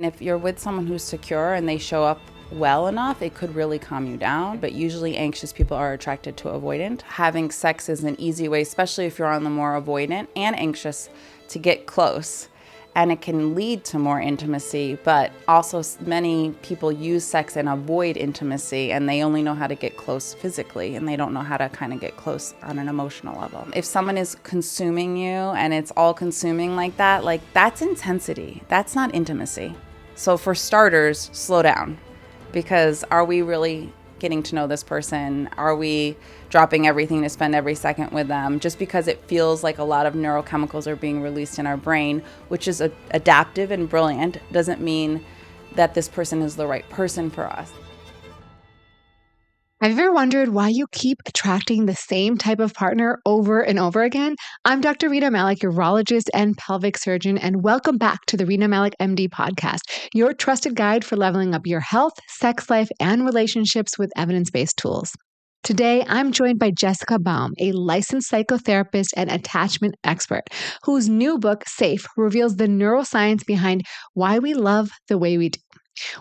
And if you're with someone who's secure and they show up well enough, it could really calm you down. But usually anxious people are attracted to avoidant. Having sex is an easy way, especially if you're on the more avoidant and anxious, to get close. And it can lead to more intimacy, but also many people use sex and avoid intimacy, and they only know how to get close physically, and they don't know how to kind of get close on an emotional level. If someone is consuming you and it's all consuming like that, that's intensity. That's not intimacy. So for starters, slow down, because are we really getting to know this person? Are we dropping everything to spend every second with them? Just because it feels like a lot of neurochemicals are being released in our brain, which is adaptive and brilliant, doesn't mean that this person is the right person for us. Have you ever wondered why you keep attracting the same type of partner over and over again? I'm Dr. Rena Malik, urologist and pelvic surgeon, and welcome back to the Rena Malik MD podcast, your trusted guide for leveling up your health, sex life, and relationships with evidence-based tools. Today, I'm joined by Jessica Baum, a licensed psychotherapist and attachment expert, whose new book, Safe, reveals the neuroscience behind why we love the way we do.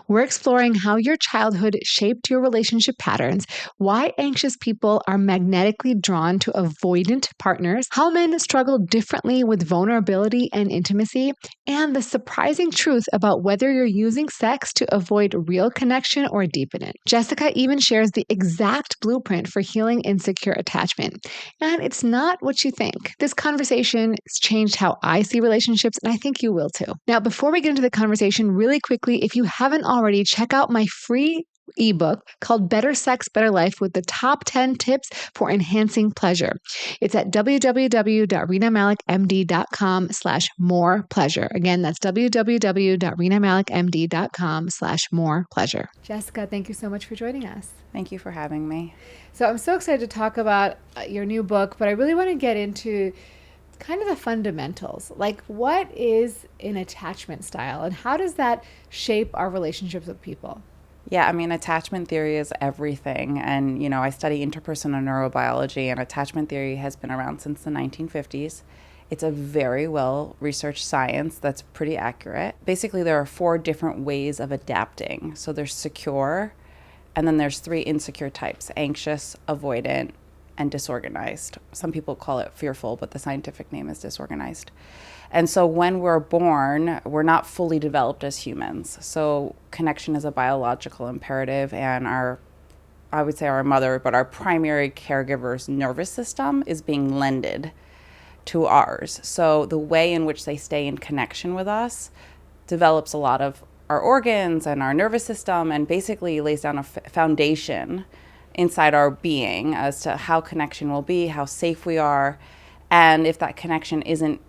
We're exploring how your childhood shaped your relationship patterns, why anxious people are magnetically drawn to avoidant partners, how men struggle differently with vulnerability and intimacy, and the surprising truth about whether you're using sex to avoid real connection or deepen it. Jessica even shares the exact blueprint for healing insecure attachment. And it's not what you think. This conversation has changed how I see relationships, and I think you will too. Now, before we get into the conversation, really quickly, if you haven't already, check out my free ebook called Better Sex, Better Life with the top 10 tips for enhancing pleasure. It's at www.renamalikmd.com/more pleasure. Again, that's www.renamalikmd.com/more pleasure. Jessica, thank you so much for joining us. Thank you for having me. So I'm so excited to talk about your new book, but I really want to get into kind of the fundamentals. Like, what is an attachment style and how does that shape our relationships with people? Yeah, I mean, attachment theory is everything. And, I study interpersonal neurobiology, and attachment theory has been around since the 1950s. It's a very well-researched science that's pretty accurate. Basically, there are 4 different ways of adapting. So there's secure, and then there's 3 insecure types: anxious, avoidant, and disorganized. Some people call it fearful, but the scientific name is disorganized. And so when we're born, we're not fully developed as humans. So connection is a biological imperative, and our mother, but our primary caregiver's nervous system is being lended to ours. So the way in which they stay in connection with us develops a lot of our organs and our nervous system, and basically lays down a foundation inside our being as to how connection will be, how safe we are. And if that connection isn't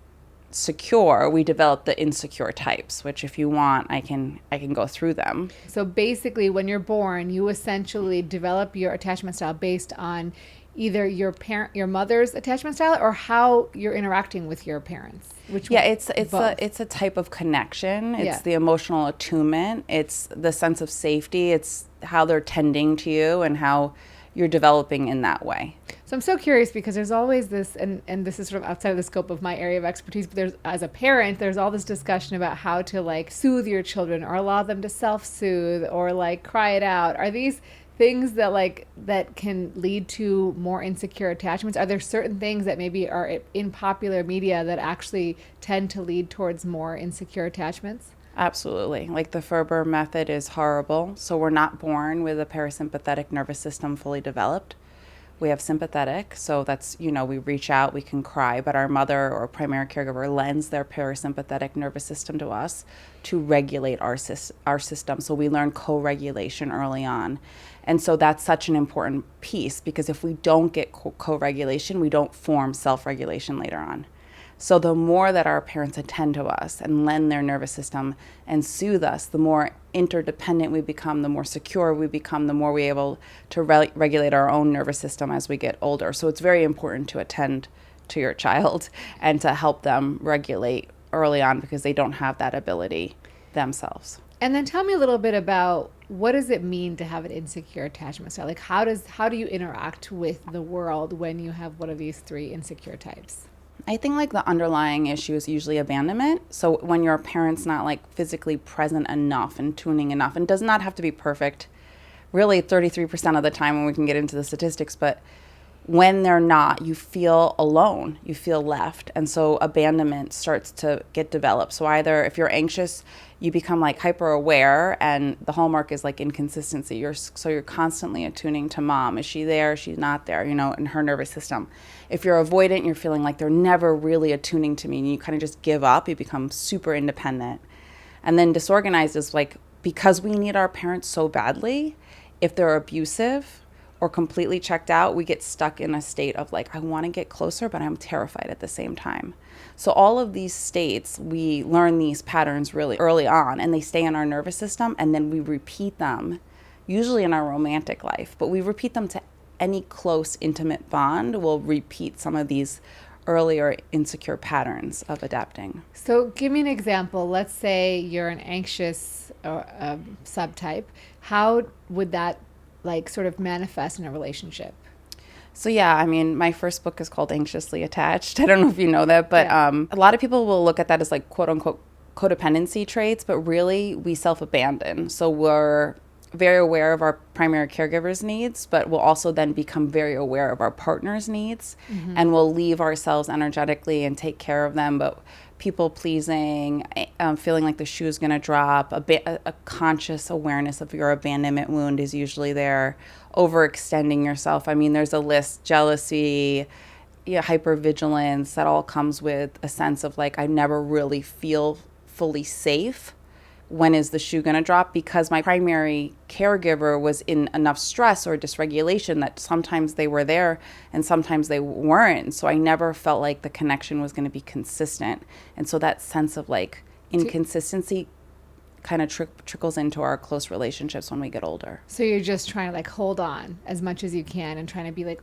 secure, we develop the insecure types, which if you want, I can go through them. So basically, when you're born, you essentially develop your attachment style based on either your mother's attachment style, or how you're interacting with your parents. It's a type of connection. It's the emotional attunement. It's the sense of safety. It's how they're tending to you and how you're developing in that way. So I'm so curious, because there's always this, and this is sort of outside of the scope of my area of expertise, but as a parent, there's all this discussion about how to soothe your children or allow them to self-soothe or cry it out. Are these things that can lead to more insecure attachments? Are there certain things that maybe are in popular media that actually tend to lead towards more insecure attachments? Absolutely. The Ferber method is horrible. So we're not born with a parasympathetic nervous system fully developed. We have sympathetic. So that's, we reach out, we can cry, but our mother or primary caregiver lends their parasympathetic nervous system to us to regulate our system. So we learn co-regulation early on. And so that's such an important piece, because if we don't get co-regulation, we don't form self-regulation later on. So the more that our parents attend to us and lend their nervous system and soothe us, the more interdependent we become, the more secure we become, the more we're able to regulate our own nervous system as we get older. So it's very important to attend to your child and to help them regulate early on, because they don't have that ability themselves. And then tell me a little bit about, what does it mean to have an insecure attachment style? How do you interact with the world when you have one of these 3 insecure types? I think like the underlying issue is usually abandonment. So when your parent's not like physically present enough and tuning enough, and does not have to be perfect, really 33% of the time when we can get into the statistics, but when they're not, you feel alone, you feel left. And so abandonment starts to get developed. So either if you're anxious, you become like hyper aware, and the hallmark is like inconsistency. You're constantly attuning to mom. Is she there? She's not there, in her nervous system. If you're avoidant, you're feeling like they're never really attuning to me, and you kind of just give up. You become super independent. And then disorganized is like, because we need our parents so badly, if they're abusive or completely checked out, we get stuck in a state of like, I want to get closer, but I'm terrified at the same time. So all of these states, we learn these patterns really early on, and they stay in our nervous system, and then we repeat them, usually in our romantic life, but we repeat them to any close, intimate bond. We'll repeat some of these earlier insecure patterns of adapting. So give me an example. Let's say you're an anxious subtype. How would that like sort of manifest in a relationship? So yeah, I mean, my first book is called Anxiously Attached. I don't know if you know that, but a lot of people will look at that as like quote unquote codependency traits, but really we self-abandon. So we're very aware of our primary caregiver's needs, but we'll also then become very aware of our partner's needs, and we'll leave ourselves energetically and take care of them. But people pleasing, feeling like the shoe is going to drop, a conscious awareness of your abandonment wound is usually there. Overextending yourself. I mean, there's a list: jealousy, hypervigilance. That all comes with a sense of like, I never really feel fully safe. When is the shoe going to drop? Because my primary caregiver was in enough stress or dysregulation that sometimes they were there and sometimes they weren't. So I never felt like the connection was going to be consistent. And so that sense of like inconsistency kind of trickles into our close relationships when we get older. So you're just trying to like hold on as much as you can and trying to be like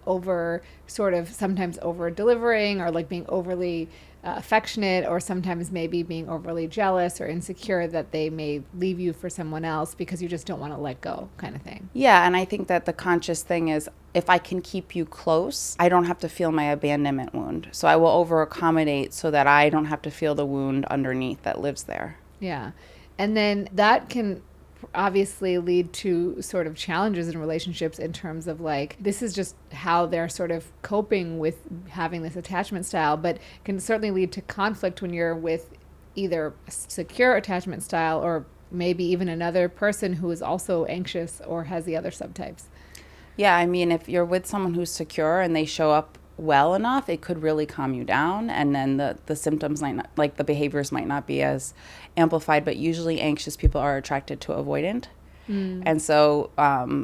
sometimes over delivering, or like being overly affectionate, or sometimes maybe being overly jealous or insecure that they may leave you for someone else because you just don't want to let go, kind of thing. Yeah, and I think that the conscious thing is, if I can keep you close, I don't have to feel my abandonment wound. So I will over accommodate so that I don't have to feel the wound underneath that lives there. Yeah. And then that can obviously lead to sort of challenges in relationships in terms of like, this is just how they're sort of coping with having this attachment style, but can certainly lead to conflict when you're with either a secure attachment style or maybe even another person who is also anxious or has the other subtypes. Yeah, I mean, if you're with someone who's secure and they show up well enough, it could really calm you down, and then the symptoms might not, like the behaviors might not be as amplified. But usually anxious people are attracted to avoidant, and so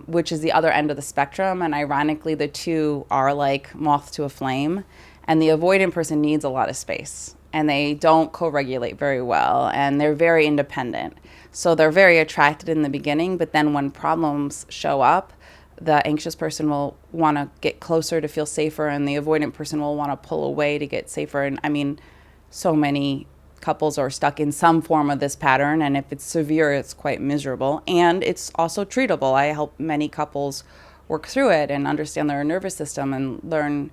which is the other end of the spectrum, and ironically the two are like moth to a flame. And the avoidant person needs a lot of space, and they don't co-regulate very well, and they're very independent, so they're very attracted in the beginning, but then when problems show up, the anxious person will want to get closer to feel safer, and the avoidant person will want to pull away to get safer. And I mean, so many couples are stuck in some form of this pattern, and if it's severe, it's quite miserable. And it's also treatable. I help many couples work through it and understand their nervous system and learn,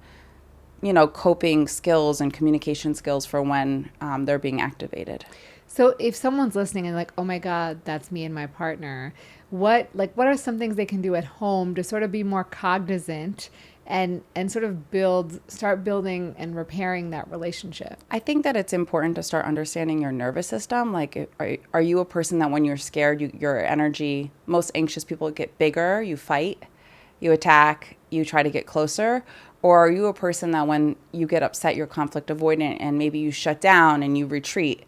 coping skills and communication skills for when they're being activated. So if someone's listening and like, oh my God, that's me and my partner, what are some things they can do at home to sort of be more cognizant and sort of start building and repairing that relationship? I think that it's important to start understanding your nervous system. Like, are you a person that when you're scared, your energy, most anxious people get bigger, you fight, you attack, you try to get closer? Or are you a person that when you get upset, you're conflict avoidant and maybe you shut down and you retreat?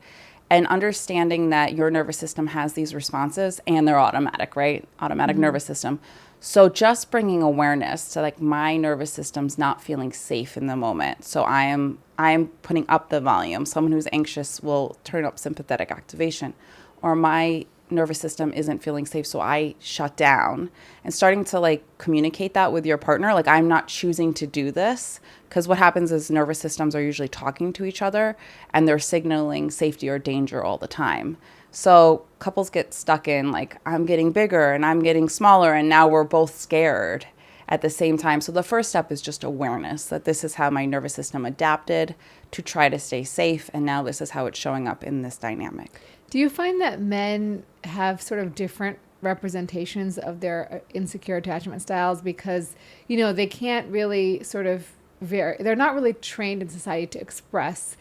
And understanding that your nervous system has these responses and they're automatic, right? Automatic nervous system. So just bringing awareness to like, my nervous system's not feeling safe in the moment. So I am putting up the volume. Someone who's anxious will turn up sympathetic activation, or my nervous system isn't feeling safe, so I shut down. And starting to like communicate that with your partner, like, I'm not choosing to do this, because what happens is nervous systems are usually talking to each other and they're signaling safety or danger all the time. So couples get stuck in like, I'm getting bigger and I'm getting smaller and now we're both scared. at the same time. So the first step is just awareness that this is how my nervous system adapted to try to stay safe. And now this is how it's showing up in this dynamic. Do you find that men have sort of different representations of their insecure attachment styles because, they can't really sort of they're not really trained in society to express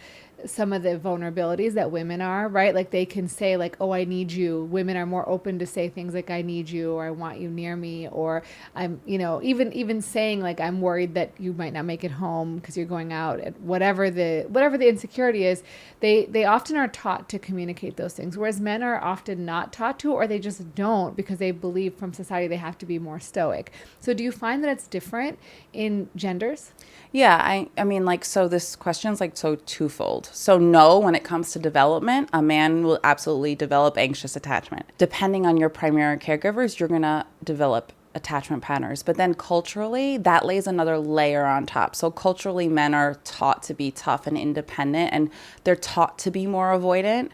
some of the vulnerabilities that women are, right? Like they can say like, oh, I need you. Women are more open to say things like I need you, or I want you near me, or I'm, even saying like, I'm worried that you might not make it home because you're going out, at whatever the insecurity is, they often are taught to communicate those things. Whereas men are often not taught to, or they just don't because they believe from society they have to be more stoic. So do you find that it's different in genders? Yeah, I mean, like, so this question's like so twofold. So no, when it comes to development, a man will absolutely develop anxious attachment. Depending on your primary caregivers, you're going to develop attachment patterns. But then culturally, that lays another layer on top. So culturally, men are taught to be tough and independent, and they're taught to be more avoidant.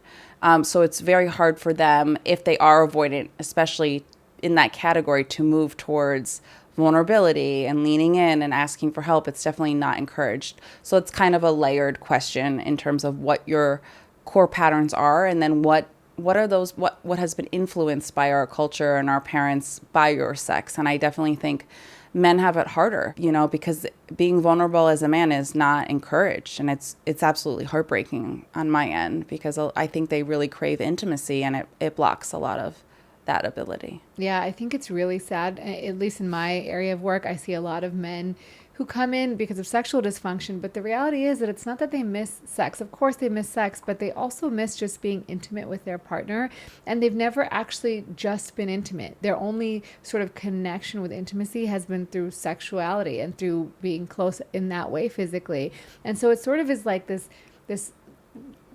So it's very hard for them, if they are avoidant, especially in that category, to move towards vulnerability and leaning in and asking for help. It's definitely not encouraged. So it's kind of a layered question in terms of what your core patterns are, and then what are those, what has been influenced by our culture and our parents by your sex. And I definitely think men have it harder, because being vulnerable as a man is not encouraged. And it's absolutely heartbreaking on my end, because I think they really crave intimacy, and it blocks a lot of that ability. Yeah, I think it's really sad. At least in my area of work, I see a lot of men who come in because of sexual dysfunction. But the reality is that it's not that they miss sex. Of course they miss sex, but they also miss just being intimate with their partner. And they've never actually just been intimate. Their only sort of connection with intimacy has been through sexuality and through being close in that way physically. And so it sort of is like this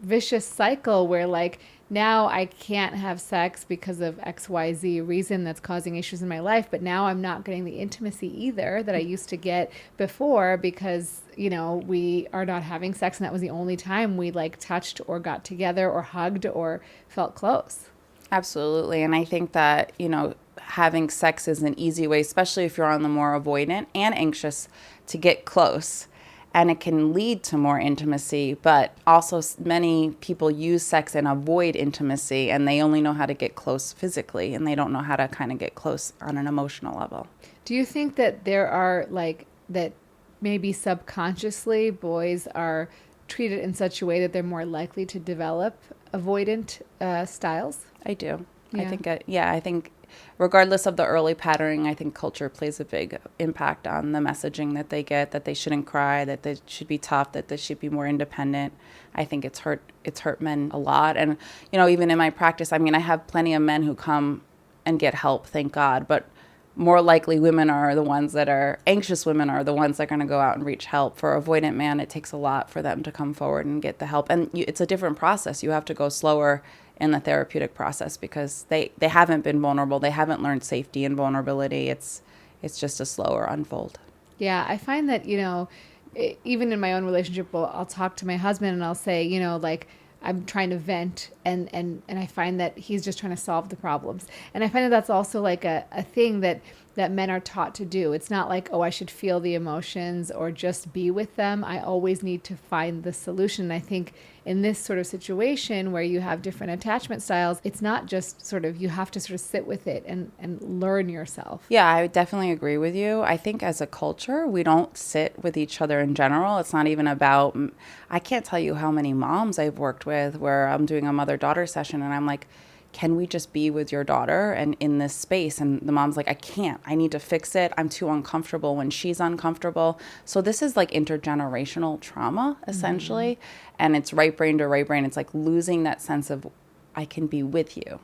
vicious cycle where like, now I can't have sex because of XYZ reason that's causing issues in my life, but now I'm not getting the intimacy either that I used to get before because, we are not having sex, and that was the only time we like touched or got together or hugged or felt close. Absolutely. And I think that, having sex is an easy way, especially if you're on the more avoidant and anxious, to get close. And it can lead to more intimacy, but also many people use sex and avoid intimacy, and they only know how to get close physically, and they don't know how to kind of get close on an emotional level. Do you think that there are that maybe subconsciously boys are treated in such a way that they're more likely to develop avoidant styles? I do. Yeah. I think regardless of the early patterning, I think culture plays a big impact on the messaging that they get, that they shouldn't cry, that they should be tough, that they should be more independent. I think it's hurt men a lot. And, even in my practice, I mean, I have plenty of men who come and get help, thank God, but more likely women are the ones that are anxious. Women are the ones that are going to go out and reach help. For avoidant man, it takes a lot for them to come forward and get the help. And it's a different process. You have to go slower in the therapeutic process because they haven't been vulnerable. They haven't learned safety and vulnerability. It's just a slower unfold. Yeah, I find that, even in my own relationship, I'll talk to my husband and I'll say, like, I'm trying to vent and I find that he's just trying to solve the problems. And I find that that's also like a thing that men are taught to do. It's not like, oh, I should feel the emotions or just be with them. I always need to find the solution. And I think in this sort of situation where you have different attachment styles, it's not just sort of, you have to sort of sit with it and learn yourself. Yeah, I definitely agree with you. I think as a culture, we don't sit with each other in general. It's not even about, I can't tell you how many moms I've worked with where I'm doing a mother-daughter session and I'm like, can we just be with your daughter and in this space? And the mom's like, I can't. I need to fix it. I'm too uncomfortable when she's uncomfortable. So this is like intergenerational trauma, essentially. Mm-hmm. And it's right brain to right brain. It's like losing that sense of, I can be with you.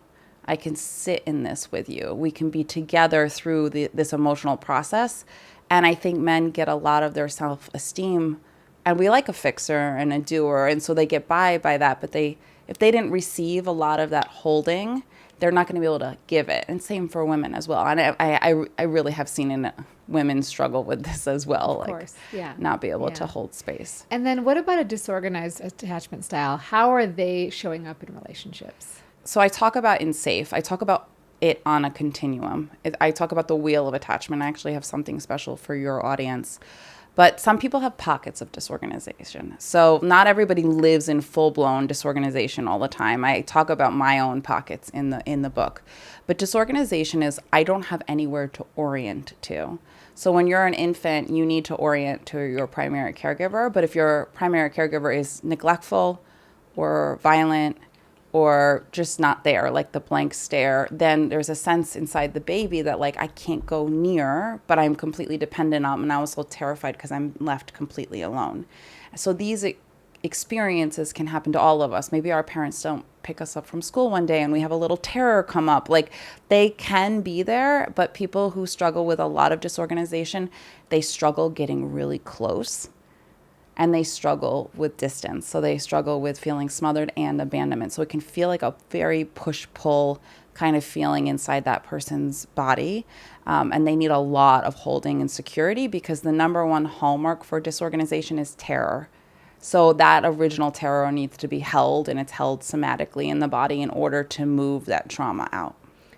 I can sit in this with you. We can be together through this emotional process. And I think men get a lot of their self-esteem. And we like a fixer and a doer. And so they get by that. But if they didn't receive a lot of that holding, they're not going to be able to give it. And same for women as well. And I really have seen women struggle with this as well. Of course, yeah. Not be able to hold space. And then what about a disorganized attachment style? How are they showing up in relationships? So I talk about in safe. I talk about it on a continuum. I talk about the wheel of attachment. I actually have something special for your audience. But some people have pockets of disorganization. So not everybody lives in full-blown disorganization all the time. I talk about my own pockets in the book. But disorganization is I don't have anywhere to orient to. So when you're an infant, you need to orient to your primary caregiver. But if your primary caregiver is neglectful or violent or just not there, like the blank stare, then there's a sense inside the baby that like I can't go near, but I'm completely dependent on, and I was so terrified because I'm left completely alone. So these experiences can happen to all of us. Maybe our parents don't pick us up from school one day and we have a little terror come up. Like they can be there, but people who struggle with a lot of disorganization, they struggle getting really close. And they struggle with distance. So they struggle with feeling smothered and abandonment. So it can feel like a very push-pull kind of feeling inside that person's body. And they need a lot of holding and security because the number one hallmark for disorganization is terror. So that original terror needs to be held, and it's held somatically in the body in order to move that trauma out.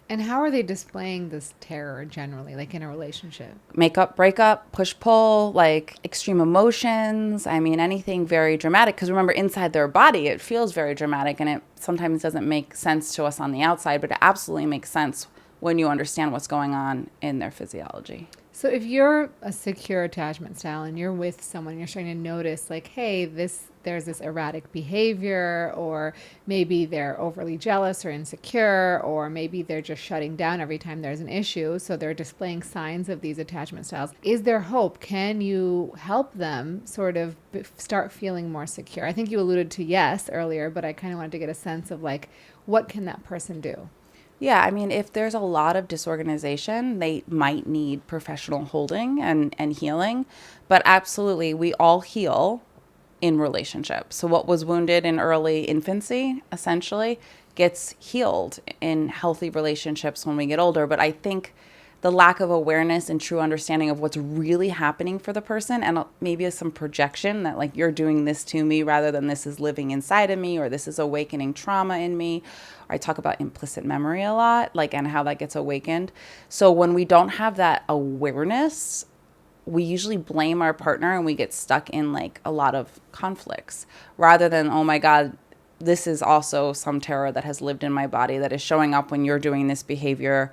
And how are they displaying this terror generally, like in a relationship? Makeup, breakup, push-pull, like extreme emotions. I mean, anything very dramatic. Because remember, inside their body, it feels very dramatic, and it sometimes doesn't make sense to us on the outside, but it absolutely makes sense when you understand what's going on in their physiology. So if you're a secure attachment style and you're with someone, you're starting to notice like, hey, there's this erratic behavior, or maybe they're overly jealous or insecure, or maybe they're just shutting down every time there's an issue. So they're displaying signs of these attachment styles. Is there hope? Can you help them sort of start feeling more secure? I think you alluded to yes earlier, but I kind of wanted to get a sense of like, what can that person do? Yeah, I mean, if there's a lot of disorganization, they might need professional holding and healing. But absolutely, we all heal in relationships. So what was wounded in early infancy, essentially, gets healed in healthy relationships when we get older. But I think the lack of awareness and true understanding of what's really happening for the person, and maybe some projection that like you're doing this to me rather than this is living inside of me, or this is awakening trauma in me. I talk about implicit memory a lot, like, and how that gets awakened. So when we don't have that awareness, we usually blame our partner and we get stuck in like a lot of conflicts rather than, oh my God, this is also some terror that has lived in my body that is showing up when you're doing this behavior.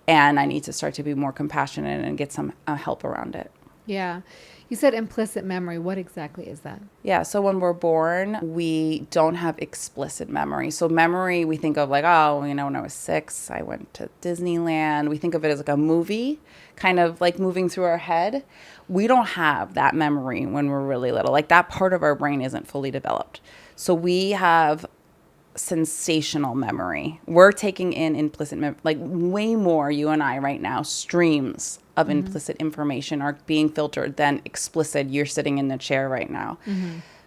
And I need to start to be more compassionate and get some help around it. Yeah. You said implicit memory. What exactly is that? Yeah. So when we're born, we don't have explicit memory. So memory, we think of like, oh, you know, when I was 6, I went to Disneyland. We think of it as like a movie, kind of like moving through our head. We don't have that memory when we're really little. Like that part of our brain isn't fully developed. So we have sensational memory. We're taking in implicit like way more, you and I right now, streams of implicit information are being filtered than explicit. You're sitting in the chair right now.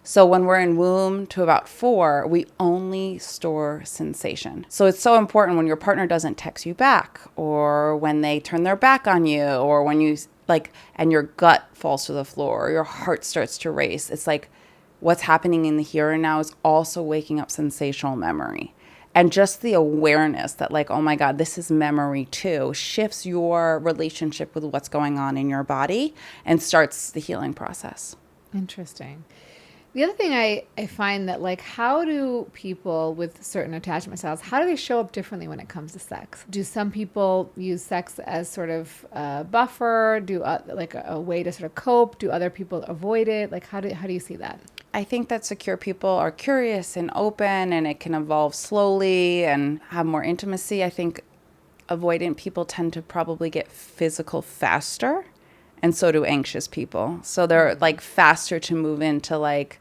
So when we're in womb to about 4, we only store sensation. So it's so important when your partner doesn't text you back, or when they turn their back on you, or when you like, and your gut falls to the floor, or your heart starts to race. It's like, what's happening in the here and now is also waking up sensational memory. And just the awareness that like, oh my God, this is memory too, shifts your relationship with what's going on in your body and starts the healing process. Interesting. The other thing I find that like, how do people with certain attachment styles, how do they show up differently when it comes to sex? Do some people use sex as sort of a buffer? Do like a way to sort of cope? Do other people avoid it? Like, how do you see that? I think that secure people are curious and open, and it can evolve slowly and have more intimacy. I think avoidant people tend to probably get physical faster, and so do anxious people. So they're like faster to move into like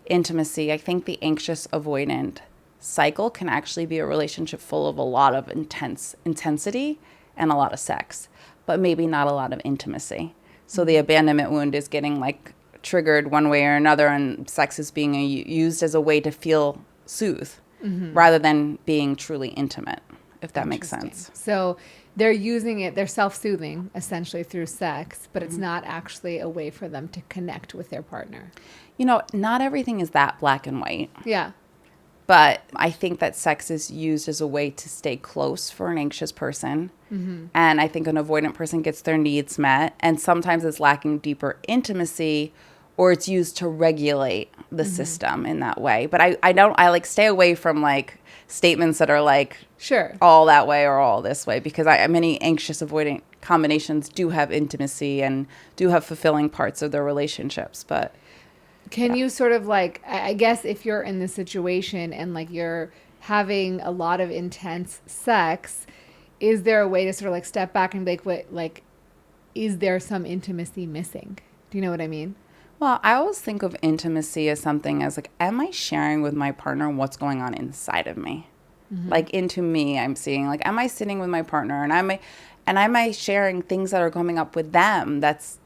intimacy. I think the anxious avoidant cycle can actually be a relationship full of a lot of intensity and a lot of sex, but maybe not a lot of intimacy. So the abandonment wound is getting like triggered one way or another, and sex is being used as a way to feel soothe rather than being truly intimate, if that makes sense. So they're using it, they're self-soothing essentially through sex, but it's not actually a way for them to connect with their partner. You know, not everything is that black and white. Yeah. But I think that sex is used as a way to stay close for an anxious person. Mm-hmm. And I think an avoidant person gets their needs met. And sometimes it's lacking deeper intimacy, or it's used to regulate the system in that way. But I like stay away from like statements that are like all that way or all this way, because many anxious avoidant combinations do have intimacy and do have fulfilling parts of their relationships. But can you sort of like, I guess if you're in this situation and like you're having a lot of intense sex, is there a way to sort of like step back and be like, what, like, is there some intimacy missing? Do you know what I mean? Well, I always think of intimacy as something as like, am I sharing with my partner what's going on inside of me? Mm-hmm. Like into me, I'm seeing like, am I sitting with my partner and am I sharing things that are coming up with them that's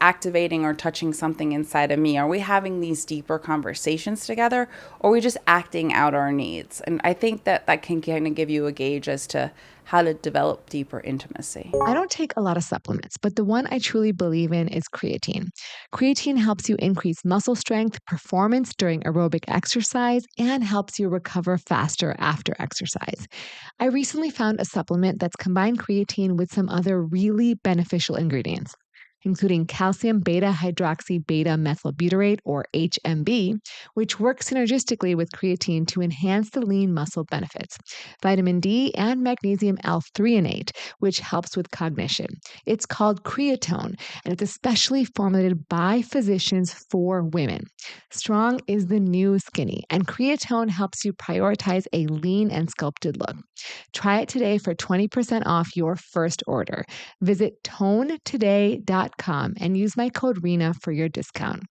activating or touching something inside of me? Are we having these deeper conversations together, or are we just acting out our needs? And I think that can kind of give you a gauge as to how to develop deeper intimacy. I don't take a lot of supplements, but the one I truly believe in is creatine. Creatine helps you increase muscle strength, performance during aerobic exercise, and helps you recover faster after exercise. I recently found a supplement that's combined creatine with some other really beneficial ingredients, including calcium beta-hydroxy beta-methylbutyrate, or HMB, which works synergistically with creatine to enhance the lean muscle benefits, vitamin D, and magnesium L-threonate, which helps with cognition. It's called Creatone, and it's especially formulated by physicians for women. Strong is the new skinny, and Creatone helps you prioritize a lean and sculpted look. Try it today for 20% off your first order. Visit tonetoday.com and use my code RENA for your discount.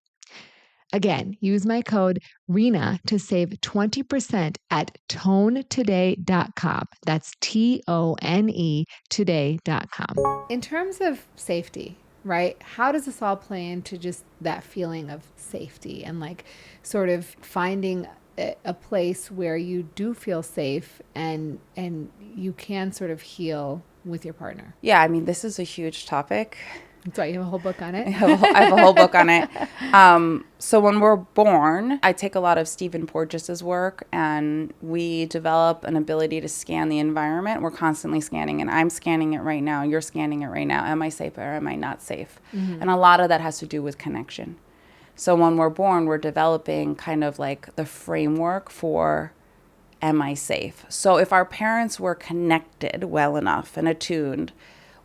Again, use my code RENA to save 20% at tonetoday.com. That's TONE today.com. In terms of safety, right? How does this all play into just that feeling of safety and like sort of finding a place where you do feel safe and you can sort of heal with your partner? Yeah, I mean, this is a huge topic. Sorry, you have a whole book on it? I have a whole book on it. So when we're born, I take a lot of Stephen Porges's work, and we develop an ability to scan the environment. We're constantly scanning, and I'm scanning it right now. You're scanning it right now. Am I safe or am I not safe? Mm-hmm. And a lot of that has to do with connection. So when we're born, we're developing kind of like the framework for, am I safe? So if our parents were connected well enough and attuned,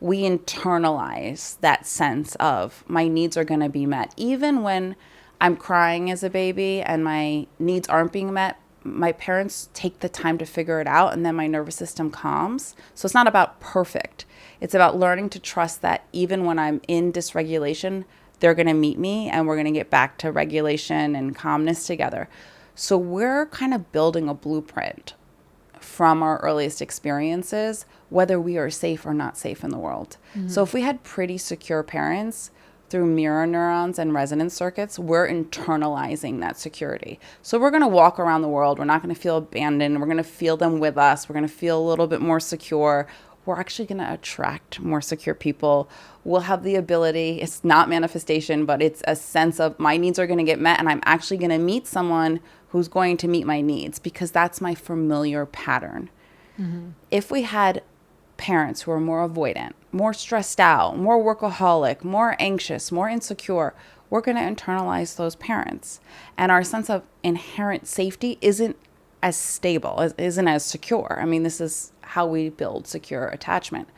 we internalize that sense of my needs are going to be met. Even when I'm crying as a baby and my needs aren't being met, my parents take the time to figure it out, and then my nervous system calms. So it's not about perfect. It's about learning to trust that even when I'm in dysregulation, they're going to meet me and we're going to get back to regulation and calmness together. So we're kind of building a blueprint from our earliest experiences, whether we are safe or not safe in the world. Mm-hmm. So if we had pretty secure parents through mirror neurons and resonance circuits, we're internalizing that security. So we're going to walk around the world. We're not going to feel abandoned. We're going to feel them with us. We're going to feel a little bit more secure. We're actually going to attract more secure people. We'll have the ability, it's not manifestation, but it's a sense of my needs are going to get met, and I'm actually going to meet someone who's going to meet my needs because that's my familiar pattern. Mm-hmm. If we had parents who are more avoidant, more stressed out, more workaholic, more anxious, more insecure, we're going to internalize those parents. And our sense of inherent safety isn't as stable, isn't as secure. I mean, this is how we build secure attachment.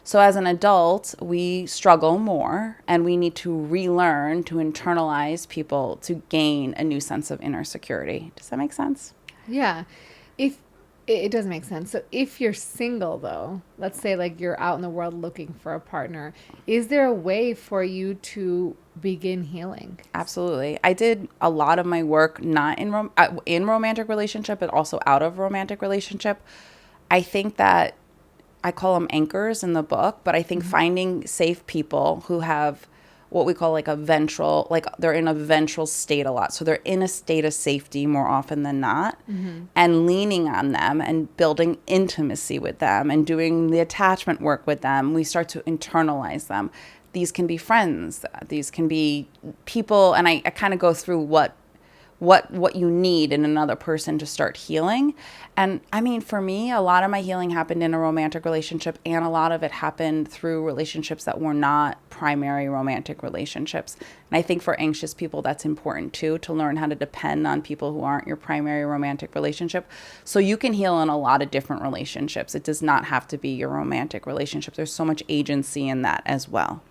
So as an adult, we struggle more, and we need to relearn to internalize people to gain a new sense of inner security. Does that make sense? Yeah. If it does make sense. So if you're single, though, let's say like you're out in the world looking for a partner, is there a way for you to begin healing? Absolutely. I did a lot of my work not in romantic relationship, but also out of romantic relationship. I think that I call them anchors in the book, but I think mm-hmm. finding safe people who have what we call like a ventral, like they're in a ventral state a lot. So they're in a state of safety more often than not, mm-hmm. and leaning on them and building intimacy with them and doing the attachment work with them, we start to internalize them. These can be friends. These can be people. And I kind of go through what what you need in another person to start healing. And I mean, for me, a lot of my healing happened in a romantic relationship, and a lot of it happened through relationships that were not primary romantic relationships. And I think for anxious people, that's important too, to learn how to depend on people who aren't your primary romantic relationship. So you can heal in a lot of different relationships. It does not have to be your romantic relationship. There's so much agency in that as well.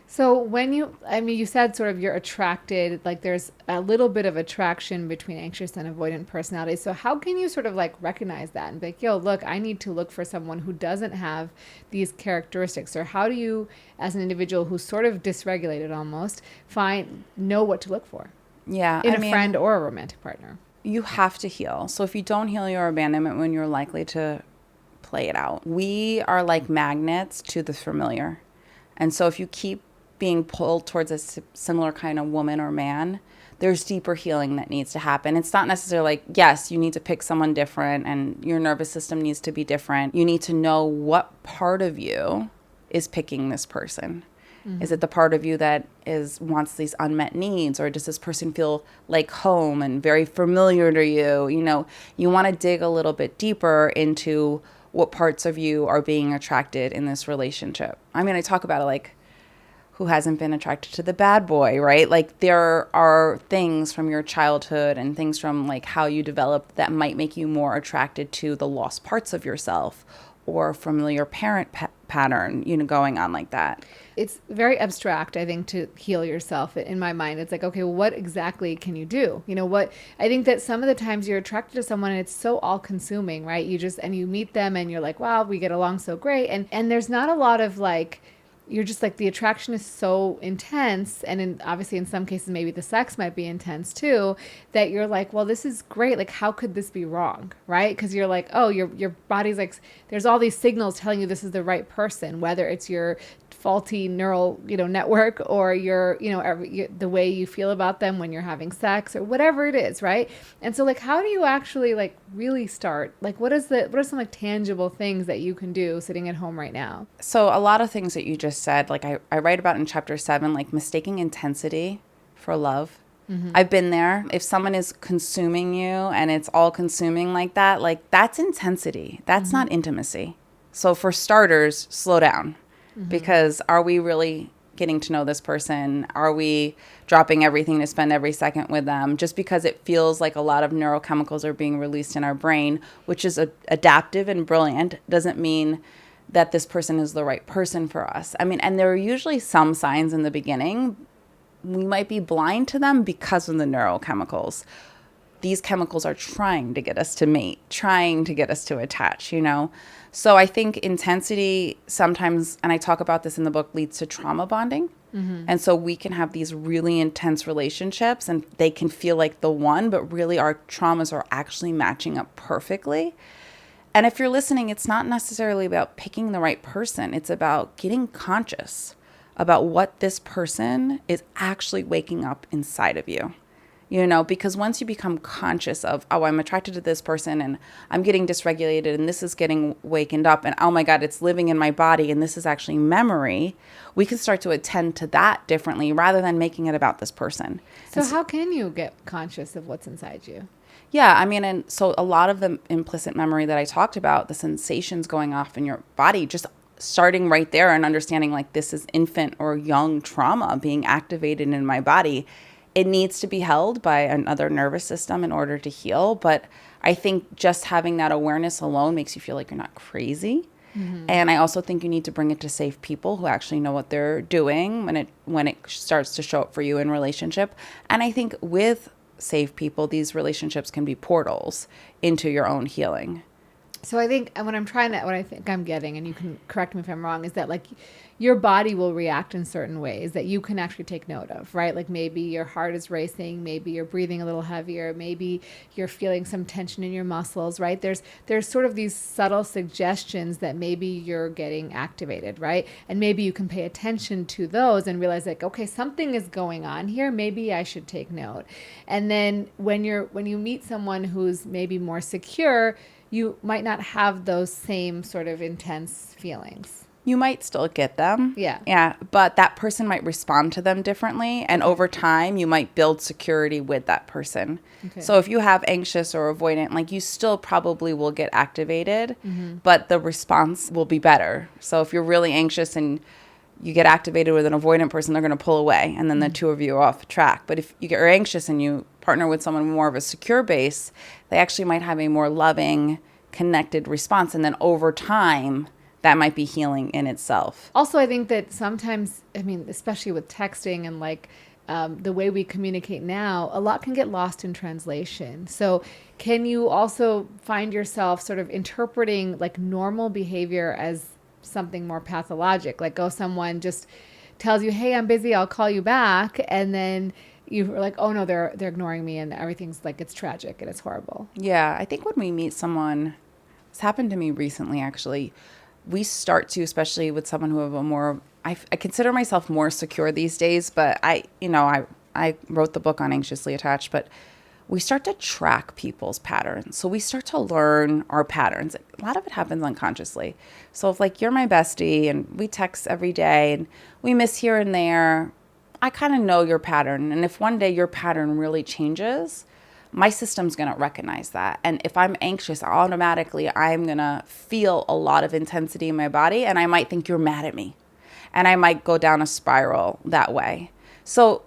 So when you said sort of you're attracted, like there's a little bit of attraction between anxious and avoidant personalities. So how can you sort of like recognize that and be like, yo, look, I need to look for someone who doesn't have these characteristics? Or how do you, as an individual who's sort of dysregulated almost, know what to look for? Yeah. In a friend or a romantic partner? You have to heal. So if you don't heal your abandonment when you're likely to play it out, we are like magnets to the familiar. And so if you keep being pulled towards a similar kind of woman or man, there's deeper healing that needs to happen. It's not necessarily like, yes, you need to pick someone different and your nervous system needs to be different. You need to know what part of you is picking this person. Mm-hmm. Is it the part of you that wants these unmet needs, or does this person feel like home and very familiar to you? You know, you want to dig a little bit deeper into what parts of you are being attracted in this relationship. I mean, I talk about it like, who hasn't been attracted to the bad boy, right? Like there are things from your childhood and things from like how you developed that might make you more attracted to the lost parts of yourself, or familiar parent pattern, you know, going on like that. It's very abstract, I think, to heal yourself. In my mind, it's like, okay, well, what exactly can you do? You know, what I think that some of the times you're attracted to someone and it's so all consuming, right? You meet them and you're like, wow, we get along so great. And there's not a lot of like, you're just like, the attraction is so intense, and obviously in some cases maybe the sex might be intense too, that you're like, well, this is great, like how could this be wrong, right? Because you're like, oh, your body's like, there's all these signals telling you this is the right person, whether it's your faulty neural network, or your the way you feel about them when you're having sex, or whatever it is, right? And so like, how do you actually like really start, like what are some like tangible things that you can do sitting at home right now? So a lot of things that you just said, like I write about in chapter 7, like mistaking intensity for love. Mm-hmm. I've been there. If someone is consuming you and it's all consuming like that, like that's intensity. That's mm-hmm. not intimacy. So for starters, slow down. Mm-hmm. Because are we really getting to know this person? Are we dropping everything to spend every second with them? Just because it feels like a lot of neurochemicals are being released in our brain, which is adaptive and brilliant, doesn't mean that this person is the right person for us. I mean, and there are usually some signs in the beginning. We might be blind to them because of the neurochemicals. These chemicals are trying to get us to mate, trying to get us to attach, you know? So I think intensity sometimes, and I talk about this in the book, leads to trauma bonding. Mm-hmm. And so we can have these really intense relationships and they can feel like the one, but really our traumas are actually matching up perfectly. And if you're listening, it's not necessarily about picking the right person. It's about getting conscious about what this person is actually waking up inside of you. You know, because once you become conscious of, oh, I'm attracted to this person and I'm getting dysregulated and this is getting wakened up and, oh my God, it's living in my body and this is actually memory, we can start to attend to that differently rather than making it about this person. So how can you get conscious of what's inside you? Yeah, I mean, and so a lot of the implicit memory that I talked about, the sensations going off in your body, just starting right there and understanding like this is infant or young trauma being activated in my body. It needs to be held by another nervous system in order to heal. But I think just having that awareness alone makes you feel like you're not crazy. Mm-hmm. And I also think you need to bring it to safe people who actually know what they're doing when it starts to show up for you in relationship. And I think with safe people, these relationships can be portals into your own healing. So I think what I think I'm getting, and you can correct me if I'm wrong, is that like your body will react in certain ways that you can actually take note of, right? Like maybe your heart is racing, maybe you're breathing a little heavier, maybe you're feeling some tension in your muscles, right? There's sort of these subtle suggestions that maybe you're getting activated, right? And maybe you can pay attention to those and realize like, okay, something is going on here. Maybe I should take note. And then when you meet someone who's maybe more secure, you might not have those same sort of intense feelings. You might still get them. Yeah. Yeah. But that person might respond to them differently. And over time, you might build security with that person. Okay. So if you have anxious or avoidant, like you still probably will get activated, but the response will be better. So if you're really anxious and you get activated with an avoidant person, they're going to pull away. And then the two of you are off track. But if you get anxious and you partner with someone more of a secure base, they actually might have a more loving, connected response. And then over time, that might be healing in itself. Also, I think that sometimes, I mean, especially with texting and like the way we communicate now, a lot can get lost in translation. So can you also find yourself sort of interpreting like normal behavior as something more pathologic? Like, someone just tells you, hey, I'm busy, I'll call you back. And then you're like, oh no, they're ignoring me and everything's like, it's tragic and it's horrible. Yeah, I think when we meet someone, this happened to me recently actually, we start to, especially with someone who have a more, I consider myself more secure these days, but I wrote the book on anxiously attached, but we start to track people's patterns. So we start to learn our patterns. A lot of it happens unconsciously. So if like you're my bestie and we text every day and we miss here and there, I kind of know your pattern. And if one day your pattern really changes, my system's going to recognize that. And if I'm anxious, automatically I'm going to feel a lot of intensity in my body, and I might think you're mad at me. And I might go down a spiral that way. So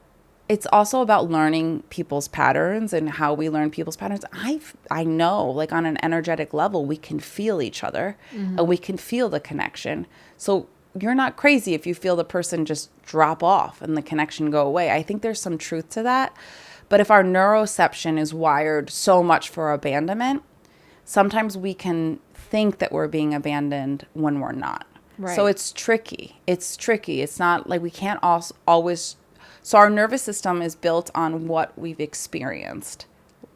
it's also about learning people's patterns and how we learn people's patterns. I know, like on an energetic level, we can feel each other and we can feel the connection. So you're not crazy if you feel the person just drop off and the connection go away. I think there's some truth to that. But if our neuroception is wired so much for abandonment, sometimes we can think that we're being abandoned when we're not. Right. So it's tricky. It's not like we can't always. So our nervous system is built on what we've experienced.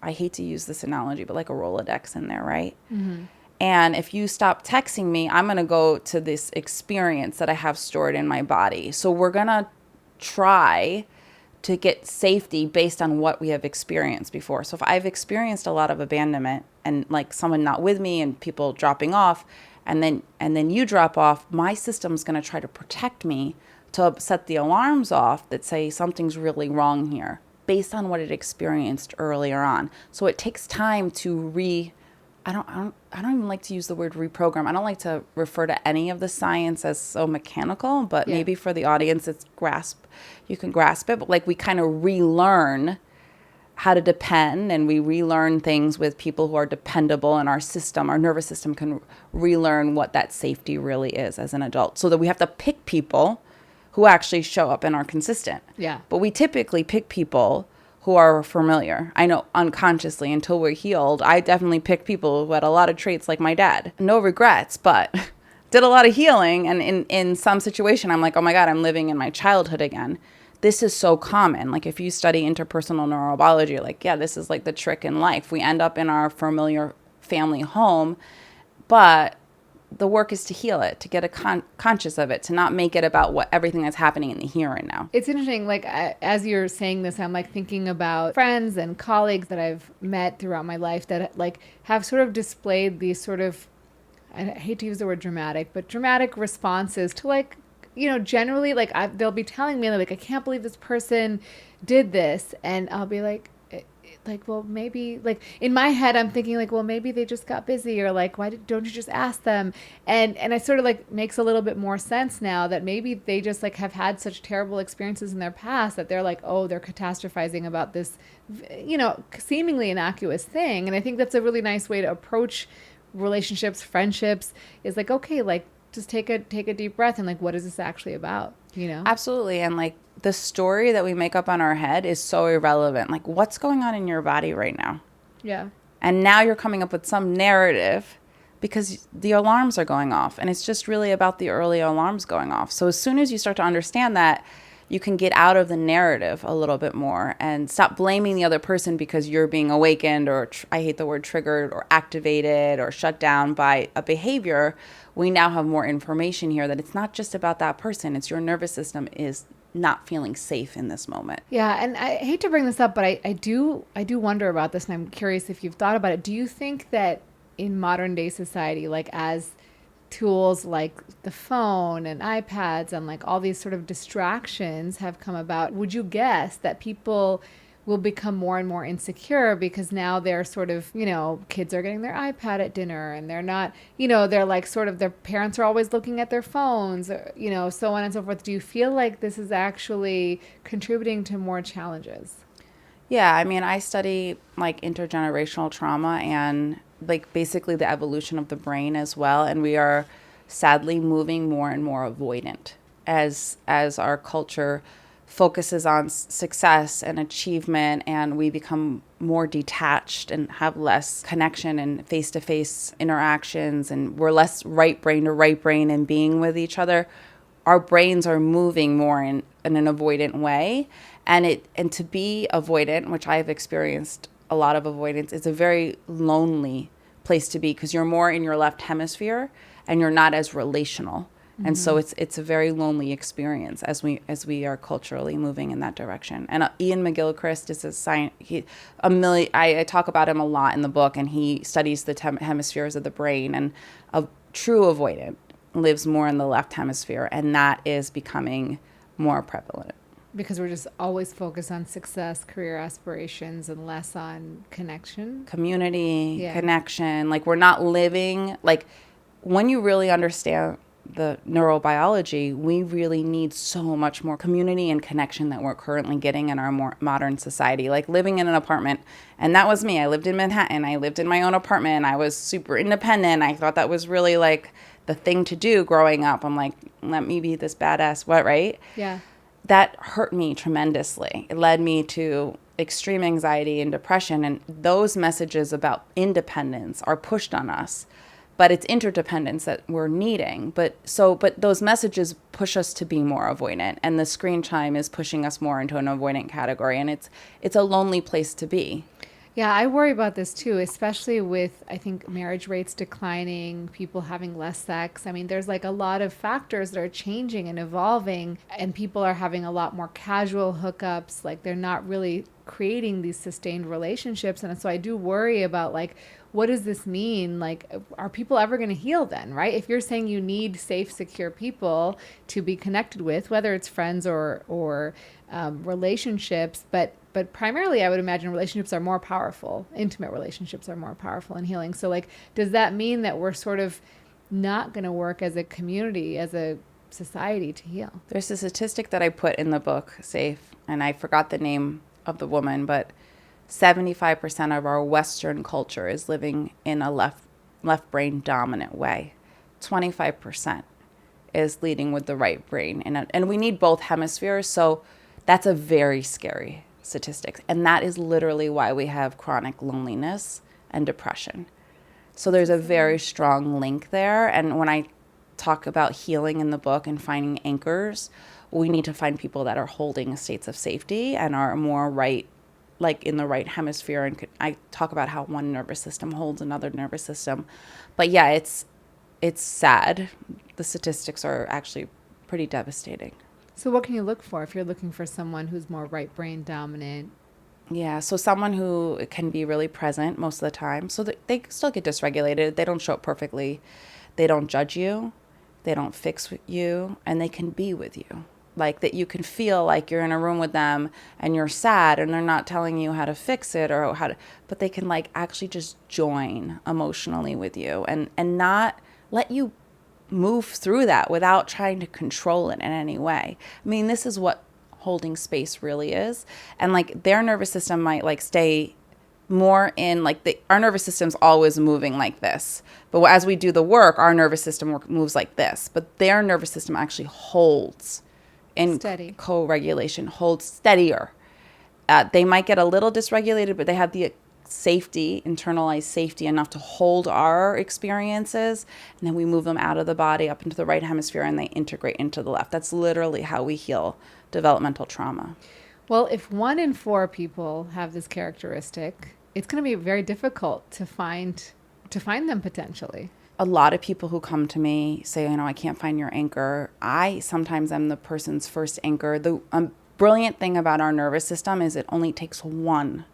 I hate to use this analogy, but like a Rolodex in there, right? Mm-hmm. And if you stop texting me, I'm going to go to this experience that I have stored in my body. So we're going to try to get safety based on what we have experienced before. So if I've experienced a lot of abandonment and like someone not with me and people dropping off, and then you drop off, my system's going to try to protect me to set the alarms off that say something's really wrong here based on what it experienced earlier on. So it takes time to I don't even like to use the word reprogram. I don't like to refer to any of the science as so mechanical, but maybe for the audience you can grasp it. But like we kind of relearn how to depend, and we relearn things with people who are dependable, and our nervous system can relearn what that safety really is as an adult. So that we have to pick people who actually show up and are consistent. Yeah. But we typically pick people who are familiar. I know unconsciously until we're healed. I definitely picked people who had a lot of traits like my dad. No regrets, but did a lot of healing. And in some situation, I'm like, oh my God, I'm living in my childhood again. This is so common. Like if you study interpersonal neurobiology, you're like, yeah, this is like the trick in life. We end up in our familiar family home, but the work is to heal it, to get conscious of it, to not make it about everything that's happening in the here and now. It's interesting. Like as you're saying this, I'm like thinking about friends and colleagues that I've met throughout my life that like have sort of displayed these sort of, I hate to use the word dramatic, but dramatic responses to like, generally like they'll be telling me like, I can't believe this person did this. And I'll be like, well, maybe like in my head, I'm thinking like, well, maybe they just got busy, or like, why don't you just ask them? And it sort of like makes a little bit more sense now that maybe they just like have had such terrible experiences in their past that they're like, oh, they're catastrophizing about this, seemingly innocuous thing. And I think that's a really nice way to approach relationships, friendships, is like, okay, like just take a deep breath and like, what is this actually about? Absolutely. And like the story that we make up on our head is so irrelevant. Like what's going on in your body right now? Yeah. And now you're coming up with some narrative because the alarms are going off, and it's just really about the early alarms going off. So as soon as you start to understand that, you can get out of the narrative a little bit more and stop blaming the other person because you're being awakened or I hate the word triggered or activated or shut down by a behavior. We now have more information here that it's not just about that person. It's your nervous system is not feeling safe in this moment. Yeah. And I hate to bring this up, but I do wonder about this, and I'm curious if you've thought about it. Do you think that in modern day society, like as tools like the phone and iPads and like all these sort of distractions have come about, would you guess that people will become more and more insecure because now they're sort of, kids are getting their iPad at dinner and they're not, they're like sort of their parents are always looking at their phones, or, so on and so forth. Do you feel like this is actually contributing to more challenges? Yeah, I mean, I study like intergenerational trauma and like basically the evolution of the brain as well. And we are sadly moving more and more avoidant as our culture focuses on success and achievement, and we become more detached and have less connection and face-to-face interactions, and we're less right brain to right brain and being with each other. Our brains are moving more in an avoidant way, and to be avoidant, which I've experienced a lot of avoidance, is a very lonely place to be because you're more in your left hemisphere and you're not as relational. And so it's a very lonely experience as we are culturally moving in that direction. And Ian McGilchrist is a science. I talk about him a lot in the book, and he studies the hemispheres of the brain. And a true avoidant lives more in the left hemisphere, and that is becoming more prevalent. Because we're just always focused on success, career aspirations, and less on connection, community, connection. Like we're not living like when you really understand the neurobiology, we really need so much more community and connection that we're currently getting in our more modern society. Like living in an apartment, and that was me. I lived in Manhattan. I lived in my own apartment. I was super independent. I thought that was really like the thing to do growing up. I'm like, let me be this badass, what, right? Yeah. That hurt me tremendously. It led me to extreme anxiety and depression, and those messages about independence are pushed on us. But it's interdependence that we're needing. But those messages push us to be more avoidant, and the screen time is pushing us more into an avoidant category, and it's a lonely place to be. Yeah, I worry about this too, especially with, I think, marriage rates declining, people having less sex. I mean, there's like a lot of factors that are changing and evolving, and people are having a lot more casual hookups. Like they're not really creating these sustained relationships. And so I do worry about like, what does this mean? Like, are people ever going to heal then, right? If you're saying you need safe, secure people to be connected with, whether it's friends or relationships, but primarily I would imagine relationships are more powerful. Intimate relationships are more powerful in healing. So like, does that mean that we're sort of not going to work as a community, as a society to heal? There's a statistic that I put in the book, Safe, and I forgot the name of the woman, but 75% of our Western culture is living in a left brain dominant way. 25% is leading with the right brain. And we need both hemispheres. So that's a very scary statistic. And that is literally why we have chronic loneliness and depression. So there's a very strong link there. And when I talk about healing in the book and finding anchors, we need to find people that are holding states of safety and are more right, like in the right hemisphere. And I talk about how one nervous system holds another nervous system. But yeah, it's sad. The statistics are actually pretty devastating. So what can you look for if you're looking for someone who's more right brain dominant? Yeah, so someone who can be really present most of the time. So that they still get dysregulated. They don't show up perfectly. They don't judge you. They don't fix you. And they can be with you. Like that you can feel like you're in a room with them and you're sad and they're not telling you how to fix it or how to, but they can like actually just join emotionally with you and not let you move through that without trying to control it in any way. I mean, this is what holding space really is. And like their nervous system might like stay more in like our nervous system's always moving like this. But as we do the work, our nervous system moves like this. But their nervous system actually holds in steady co-regulation, holds steadier. They might get a little dysregulated, but they have the safety, internalized safety enough to hold our experiences. And then we move them out of the body up into the right hemisphere and they integrate into the left. That's literally how we heal developmental trauma. Well, if 1 in 4 people have this characteristic, it's going to be very difficult to find them potentially. A lot of people who come to me say, I can't find your anchor. I sometimes am the person's first anchor. The brilliant thing about our nervous system is it only takes one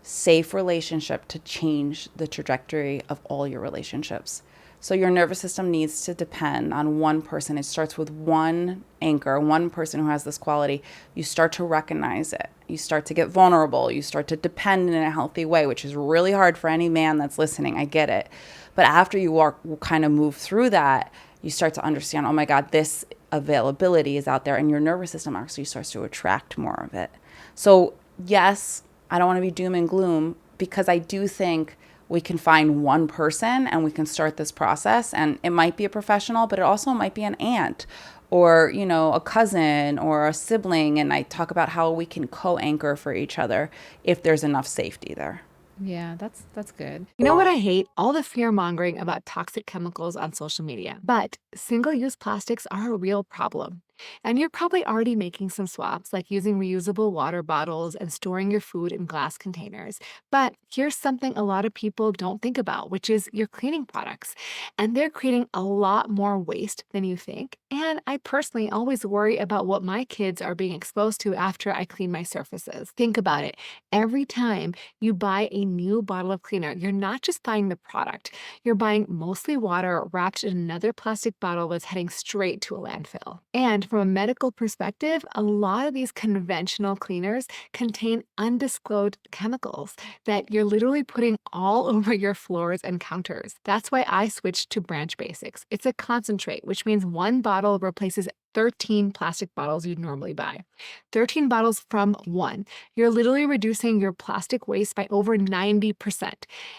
safe relationship to change the trajectory of all your relationships. So your nervous system needs to depend on one person. It starts with one anchor, one person who has this quality. You start to recognize it. You start to get vulnerable. You start to depend in a healthy way, which is really hard for any man that's listening. I get it. But after you kind of move through that, you start to understand, oh my God, this availability is out there, and your nervous system actually starts to attract more of it. So yes, I don't want to be doom and gloom, because I do think we can find one person and we can start this process, and it might be a professional, but it also might be an aunt or, a cousin or a sibling. And I talk about how we can co-anchor for each other if there's enough safety there. Yeah, that's good. You know what I hate? All the fear mongering about toxic chemicals on social media. But single-use plastics are a real problem. And you're probably already making some swaps, like using reusable water bottles and storing your food in glass containers. But here's something a lot of people don't think about, which is your cleaning products. And they're creating a lot more waste than you think. And I personally always worry about what my kids are being exposed to after I clean my surfaces. Think about it. Every time you buy a new bottle of cleaner, you're not just buying the product. You're buying mostly water wrapped in another plastic bottle that's heading straight to a landfill. And from a medical perspective, a lot of these conventional cleaners contain undisclosed chemicals that you're literally putting all over your floors and counters. That's why I switched to Branch Basics. It's a concentrate, which means one bottle replaces 13 plastic bottles you'd normally buy. 13 bottles from one. You're literally reducing your plastic waste by over 90%.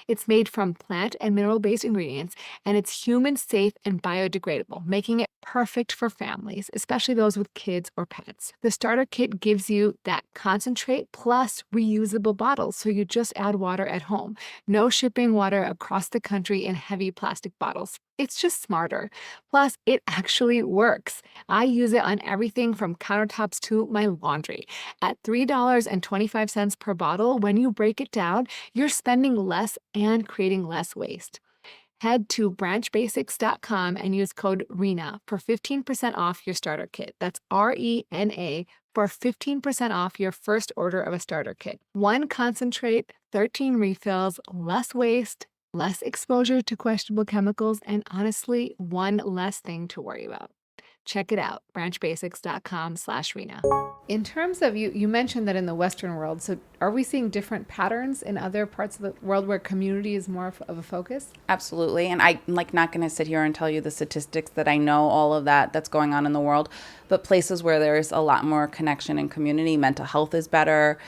It's made from plant and mineral-based ingredients, and it's human safe and biodegradable, making it perfect for families, especially those with kids or pets. The starter kit gives you that concentrate plus reusable bottles, so you just add water at home. No shipping water across the country in heavy plastic bottles. It's just smarter. Plus, it actually works. I use it on everything from countertops to my laundry. At $3.25 per bottle, when you break it down, you're spending less and creating less waste. Head to branchbasics.com and use code RENA for 15% off your starter kit. That's RENA for 15% off your first order of a starter kit. One concentrate, 13 refills, less waste, less exposure to questionable chemicals, and honestly, one less thing to worry about. Check it out, branchbasics.com/Rena. In terms of, you mentioned that in the Western world, so are we seeing different patterns in other parts of the world where community is more of a focus? Absolutely. And I'm not going to sit here and tell you the statistics that I know all of that's going on in the world, but places where there's a lot more connection and community, mental health is better,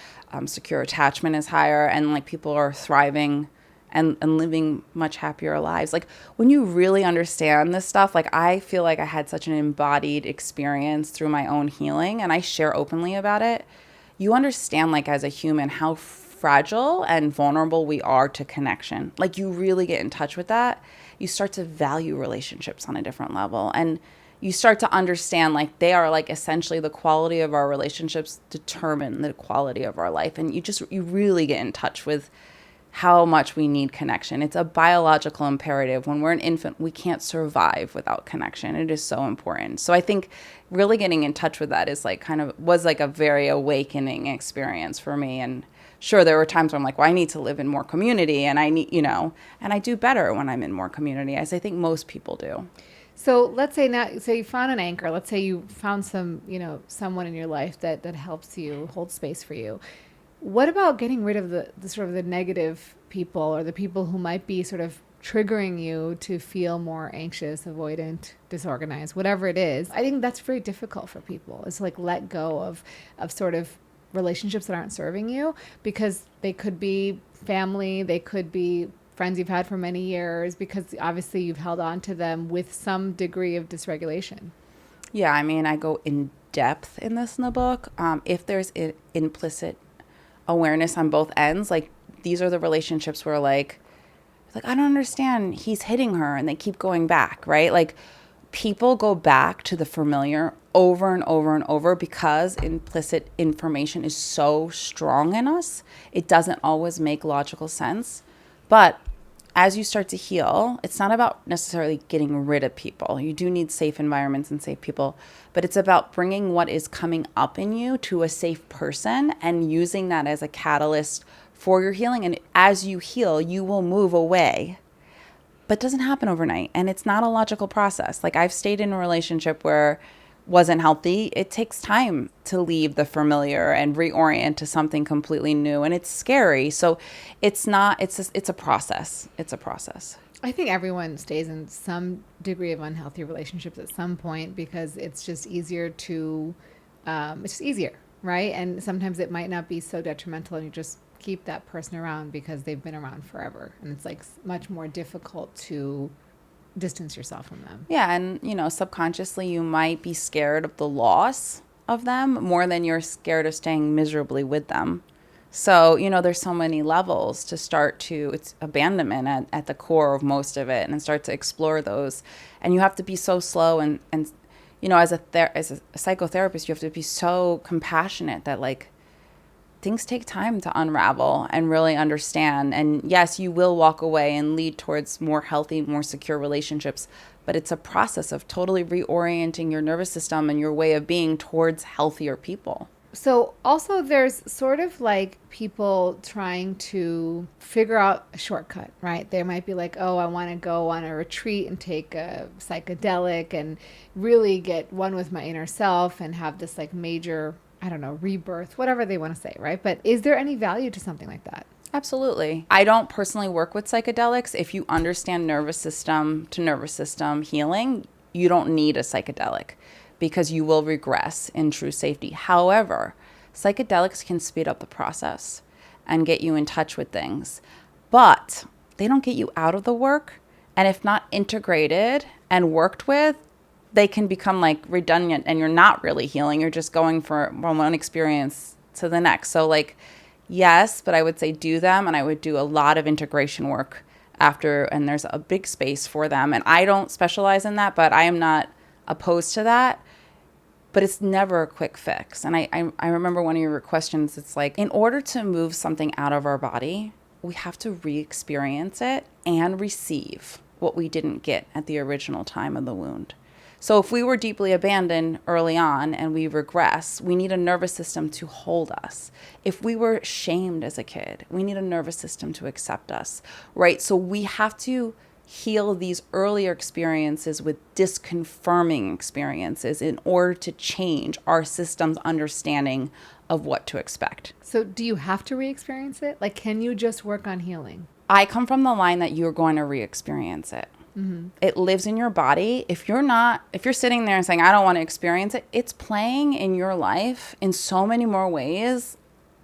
secure attachment is higher, and people are thriving and living much happier lives. When you really understand this stuff, I feel like I had such an embodied experience through my own healing, and I share openly about it. You understand, as a human, how fragile and vulnerable we are to connection. You really get in touch with that. You start to value relationships on a different level, and you start to understand they are essentially the quality of our relationships determine the quality of our life. And you really get in touch with how much we need connection. It's a biological imperative. When we're an infant, we can't survive without connection. It is so important. So I think really getting in touch with that is was a very awakening experience for me. And sure, there were times where I'm well, I need to live in more community, and I need, and I do better when I'm in more community, as I think most people do. So let's say now, so you found an anchor. Let's say you found someone in your life that helps you hold space for you. What about getting rid of the sort of the negative people, or the people who might be sort of triggering you to feel more anxious, avoidant, disorganized, whatever it is? I think that's very difficult for people. It's let go of sort of relationships that aren't serving you, because they could be family, they could be friends you've had for many years, because obviously you've held on to them with some degree of dysregulation. Yeah, I go in depth in this in the book. If there's implicit awareness on both ends, these are the relationships where I don't understand, he's hitting her, and they keep going back, right? People go back to the familiar over and over and over because implicit information is so strong in us. It doesn't always make logical sense. But as you start to heal, it's not about necessarily getting rid of people. You do need safe environments and safe people, but it's about bringing what is coming up in you to a safe person and using that as a catalyst for your healing. And as you heal, you will move away. but it doesn't happen overnight. And it's not a logical process. Like I've stayed in a relationship where wasn't healthy. It takes time to leave the familiar and reorient to something completely new. And it's scary. So it's not, it's a process. It's a process. I think everyone stays in some degree of unhealthy relationships at some point because it's just easier to, it's just easier, right? And sometimes it might not be so detrimental and you just keep that person around because they've been around forever. And it's like much more difficult to distance yourself from them. Yeah. And, you know, subconsciously you might be scared of the loss of them more than you're scared of staying miserably with them. So, you know, there's so many levels to start to, it's abandonment at the core of most of it, and start to explore those. And you have to be so slow and you know, as a psychotherapist, you have to be so compassionate that like things take time to unravel and really understand. And yes, you will walk away and lead towards more healthy, more secure relationships, but it's a process of totally reorienting your nervous system and your way of being towards healthier people. So also there's sort of like people trying to figure out a shortcut, right? They might be like, oh, I want to go on a retreat and take a psychedelic and really get one with my inner self and have this like major, I don't know, rebirth, whatever they want to say, right? But is there any value to something like that? Absolutely. I don't personally work with psychedelics. If you understand nervous system to nervous system healing, you don't need a psychedelic, because you will regress in true safety. However, psychedelics can speed up the process and get you in touch with things, but they don't get you out of the work. And if not integrated and worked with, they can become like redundant and you're not really healing. You're just going from one experience to the next. So like, yes, but I would say do them. And I would do a lot of integration work after, and there's a big space for them. And I don't specialize in that, but I am not opposed to that. But it's never a quick fix. And I remember one of your questions, it's like, in order to move something out of our body, we have to re-experience it and receive what we didn't get at the original time of the wound. So if we were deeply abandoned early on and we regress, we need a nervous system to hold us. If we were shamed as a kid, we need a nervous system to accept us, right? So we have to heal these earlier experiences with disconfirming experiences in order to change our system's understanding of what to expect. So do you have to re-experience it? Like, can you just work on healing? I come from the line that you're going to re-experience it. Mm-hmm. It lives in your body. If you're sitting there and saying, I don't want to experience it, it's playing in your life in so many more ways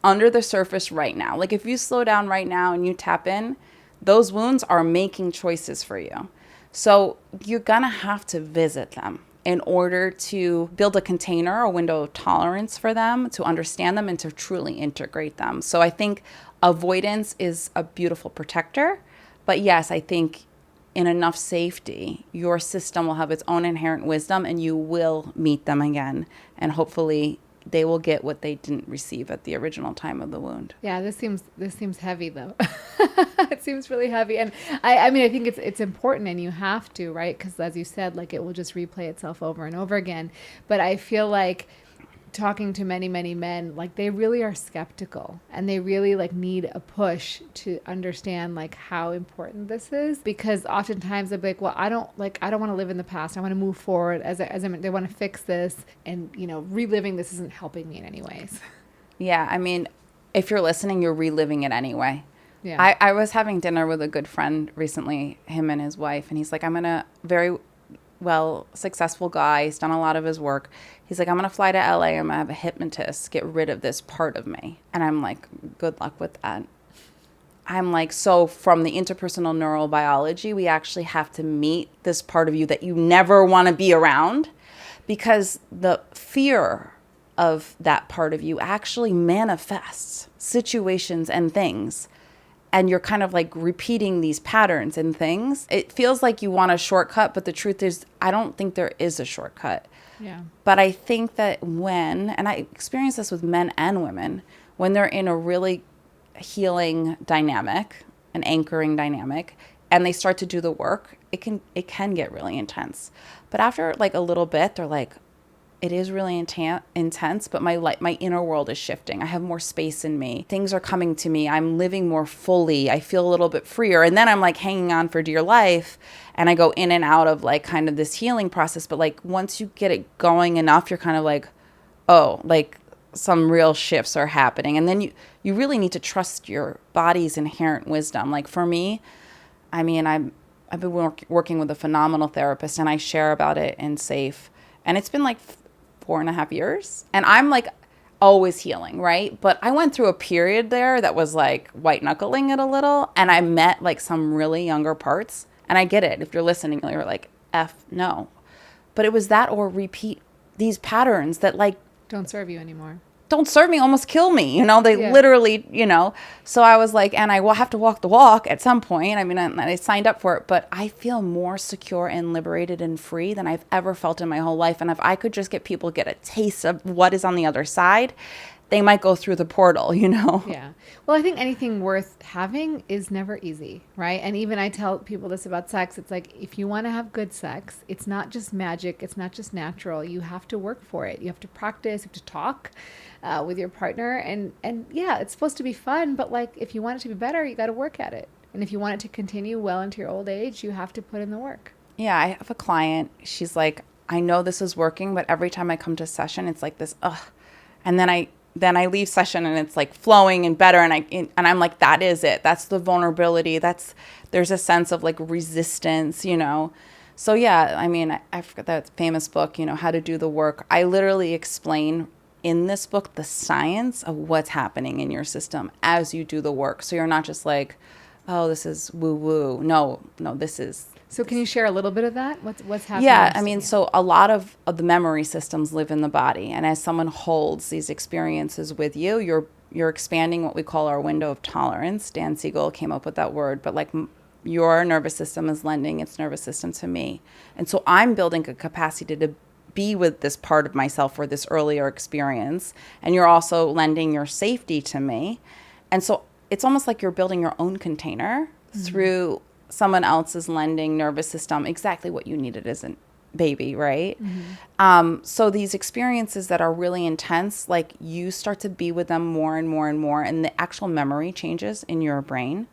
under the surface right now. Like if you slow down right now and you tap in, those wounds are making choices for you. So you're going to have to visit them in order to build a container, a window of tolerance for them, to understand them and to truly integrate them. So I think avoidance is a beautiful protector. But yes, I think in enough safety, your system will have its own inherent wisdom and you will meet them again. And hopefully they will get what they didn't receive at the original time of the wound. Yeah, this seems heavy though. It seems really heavy. And I mean, I think it's important and you have to, right? Because as you said, like it will just replay itself over and over again. But I feel like talking to many, many men, like they really are skeptical and they really like need a push to understand like how important this is, because oftentimes they'll be like, well, I don't want to live in the past. I want to move forward they want to fix this, and you know, reliving this isn't helping me in any ways. Yeah. I mean, if you're listening, you're reliving it anyway. Yeah. I was having dinner with a good friend recently, him and his wife, and he's like, I'm in a very successful guy. He's done a lot of his work. He's like, I'm going to fly to LA. I'm going to have a hypnotist get rid of this part of me. And I'm like, good luck with that. I'm like, so from the interpersonal neurobiology, we actually have to meet this part of you that you never want to be around, because the fear of that part of you actually manifests situations and things. And you're kind of like repeating these patterns and things. It feels like you want a shortcut, but the truth is, I don't think there is a shortcut. Yeah. But I think that and I experience this with men and women, when they're in a really healing dynamic, an anchoring dynamic, and they start to do the work, it can get really intense. But after like a little bit, they're like, it is really intense, but my inner world is shifting. I have more space in me. Things are coming to me. I'm living more fully. I feel a little bit freer. And then I'm like hanging on for dear life, and I go in and out of like kind of this healing process. But like once you get it going enough, you're kind of like, oh, like some real shifts are happening. And then you really need to trust your body's inherent wisdom. Like for me, I mean, I've been working with a phenomenal therapist, and I share about it in Safe. And it's been like 4.5 years. And I'm like always healing, right? But I went through a period there that was like white knuckling it a little. And I met like some really younger parts. And I get it. If you're listening, you're like, F, no. But it was that or repeat these patterns that like don't serve you anymore. Don't serve me, almost kill me. They literally, So I was like, and I will have to walk the walk at some point. I mean, I signed up for it, but I feel more secure and liberated and free than I've ever felt in my whole life. And if I could just get people get a taste of what is on the other side, they might go through the portal, Yeah. Well, I think anything worth having is never easy, right? And even I tell people this about sex. It's like, if you want to have good sex, it's not just magic. It's not just natural. You have to work for it. You have to practice. You have to talk with your partner. And yeah, it's supposed to be fun. But like, if you want it to be better, you got to work at it. And if you want it to continue well into your old age, you have to put in the work. Yeah. I have a client. She's like, I know this is working, but every time I come to session, it's like this, ugh. And then I leave session and it's like flowing and better. And I'm like, that is it. That's the vulnerability. There's a sense of like resistance, So yeah, I mean, I forgot that famous book, How to Do the Work. I literally explain in this book the science of what's happening in your system as you do the work. So you're not just like, oh, this is woo woo. No, this is. So can you share a little bit of that? What's happening? Yeah, I mean, so a lot of the memory systems live in the body. And as someone holds these experiences with you, you're expanding what we call our window of tolerance. Dan Siegel came up with that word. But like your nervous system is lending its nervous system to me. And so I'm building a capacity to be with this part of myself or this earlier experience. And you're also lending your safety to me. And so it's almost like you're building your own container through someone else's lending nervous system exactly what you needed as a baby, right? So these experiences that are really intense, like you start to be with them more and more and more, and the actual memory changes in your brain,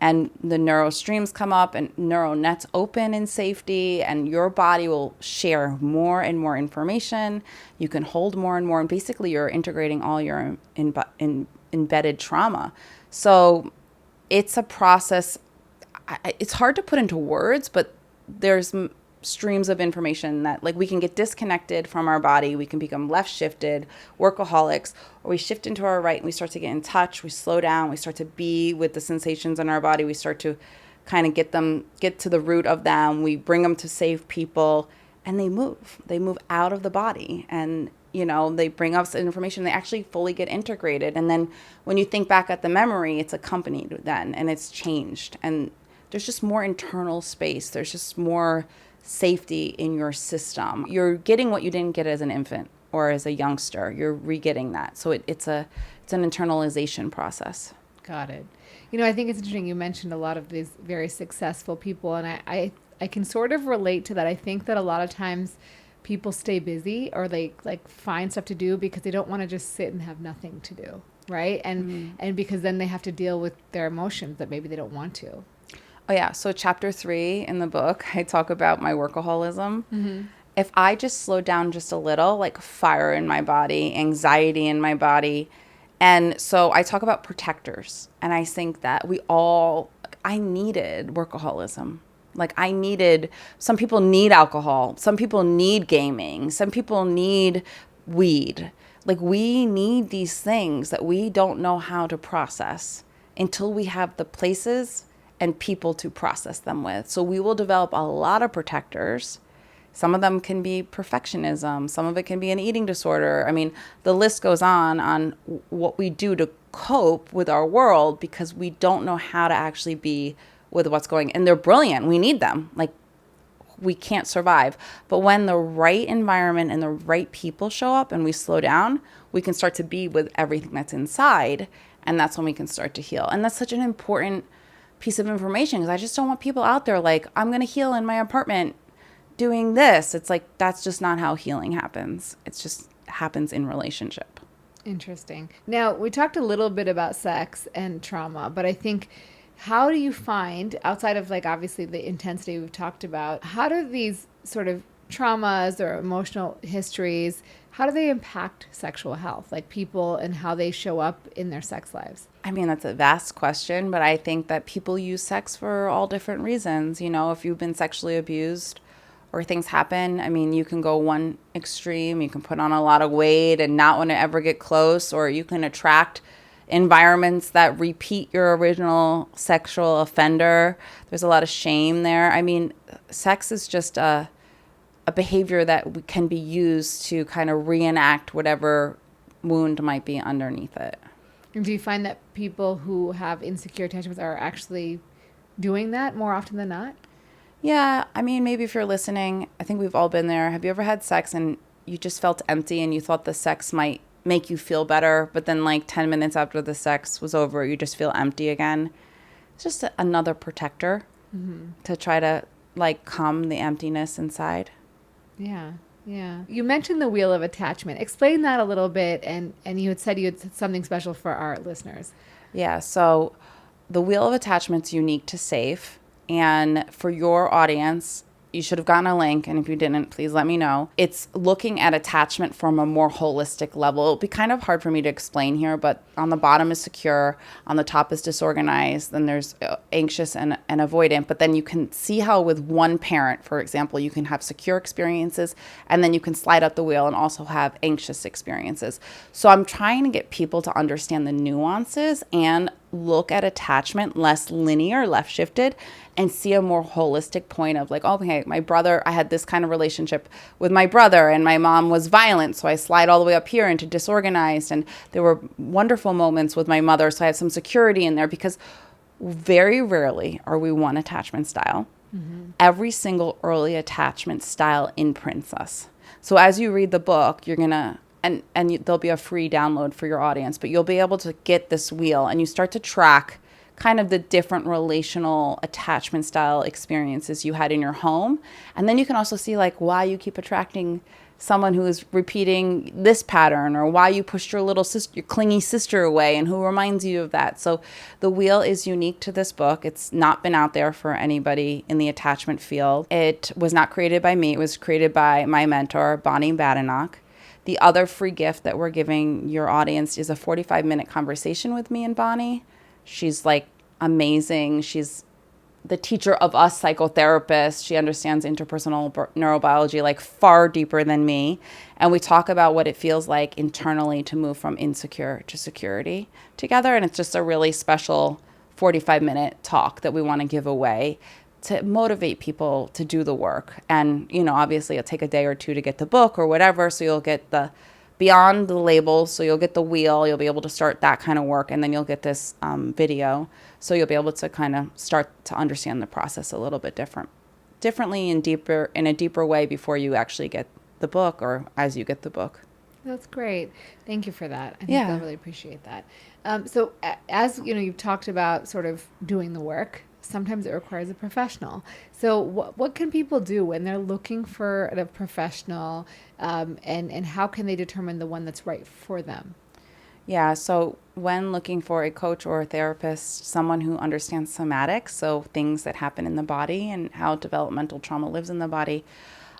and the neurostreams come up and neural nets open in safety, and your body will share more and more information. You can hold more and more, and basically you're integrating all your embedded trauma. So it's a process. It's hard to put into words, but there's streams of information that like we can get disconnected from our body. We can become left shifted, workaholics, or we shift into our right and we start to get in touch. We slow down. We start to be with the sensations in our body. We start to kind of get to the root of them. We bring them to safe people, and they move out of the body, and they bring up information. They actually fully get integrated. And then when you think back at the memory, it's accompanied then, and it's changed. And there's just more internal space. There's just more safety in your system. You're getting what you didn't get as an infant or as a youngster. You're re-getting that. So it's an internalization process. Got it. I think it's interesting. You mentioned a lot of these very successful people, and I can sort of relate to that. I think that a lot of times people stay busy or they like find stuff to do because they don't want to just sit and have nothing to do, right? And because then they have to deal with their emotions that maybe they don't want to. Oh, yeah. So chapter 3 in the book, I talk about my workaholism. If I just slow down just a little, like fire in my body, anxiety in my body. And so I talk about protectors. And I think that I needed workaholism. Like some people need alcohol. Some people need gaming. Some people need weed. Like we need these things that we don't know how to process until we have the places and people to process them with. So we will develop a lot of protectors. Some of them can be perfectionism. Some of it can be an eating disorder. I mean, the list goes on what we do to cope with our world because we don't know how to actually be with what's going. And they're brilliant. We need them. Like, we can't survive. But when the right environment and the right people show up and we slow down, we can start to be with everything that's inside. And that's when we can start to heal. And that's such an important piece of information because I just don't want people out there like, I'm going to heal in my apartment doing this. It's like, that's just not how healing happens. It's just happens in relationship. Interesting. Now, we talked a little bit about sex and trauma, but I think, how do you find, outside of like obviously the intensity we've talked about, how do these sort of traumas or emotional histories, how do they impact sexual health, like people and how they show up in their sex lives? I mean, that's a vast question, but I think that people use sex for all different reasons. You know, if you've been sexually abused or things happen, I mean, you can go one extreme. You can put on a lot of weight and not want to ever get close, or you can attract environments that repeat your original sexual offender. There's a lot of shame there. I mean, sex is just a behavior that can be used to kind of reenact whatever wound might be underneath it. And do you find that people who have insecure attachments are actually doing that more often than not? Yeah, I mean, maybe if you're listening, I think we've all been there. Have you ever had sex and you just felt empty and you thought the sex might make you feel better, but then like 10 minutes after the sex was over, you just feel empty again? It's just another protector to try to like calm the emptiness inside. Yeah. Yeah. You mentioned the wheel of attachment. Explain that a little bit. And you had said you had something special for our listeners. Yeah. So the wheel of attachment's unique to SAFE. And for your audience, you should have gotten a link. And if you didn't, please let me know. It's looking at attachment from a more holistic level. It'll be kind of hard for me to explain here, but on the bottom is secure. On the top is disorganized. Then there's anxious and avoidant. But then you can see how with one parent, for example, you can have secure experiences, and then you can slide up the wheel and also have anxious experiences. So I'm trying to get people to understand the nuances and look at attachment less linear, left shifted, and see a more holistic point of like, okay, my brother, I had this kind of relationship with my brother and my mom was violent. So I slide all the way up here into disorganized, and there were wonderful moments with my mother. So I have some security in there, because very rarely are we one attachment style. Every single early attachment style imprints us. So as you read the book, you're going to, and there'll be a free download for your audience, but you'll be able to get this wheel and you start to track kind of the different relational attachment style experiences you had in your home. And then you can also see like why you keep attracting someone who is repeating this pattern, or why you pushed your little sister, your clingy sister away, and who reminds you of that. So the wheel is unique to this book. It's not been out there for anybody in the attachment field. It was not created by me. It was created by my mentor, Bonnie Badenoch. The other free gift that we're giving your audience is a 45-minute conversation with me and Bonnie. She's like amazing. She's the teacher of us psychotherapists. She understands interpersonal neurobiology like far deeper than me. And we talk about what it feels like internally to move from insecure to security together. And it's just a really special 45-minute talk that we want to give away to motivate people to do the work. And, you know, obviously it'll take a day or two to get the book or whatever. So you'll get the beyond the labels. So you'll get the wheel, you'll be able to start that kind of work. And then you'll get this video. So you'll be able to kind of start to understand the process a little bit differently and in a deeper way before you actually get the book or as you get the book. That's great. Thank you for that. I think I really appreciate that. So as you know, you've talked about sort of doing the work. Sometimes it requires a professional. So what can people do when they're looking for a professional, and how can they determine the one that's right for them? Yeah, so when looking for a coach or a therapist, someone who understands somatics, so things that happen in the body and how developmental trauma lives in the body,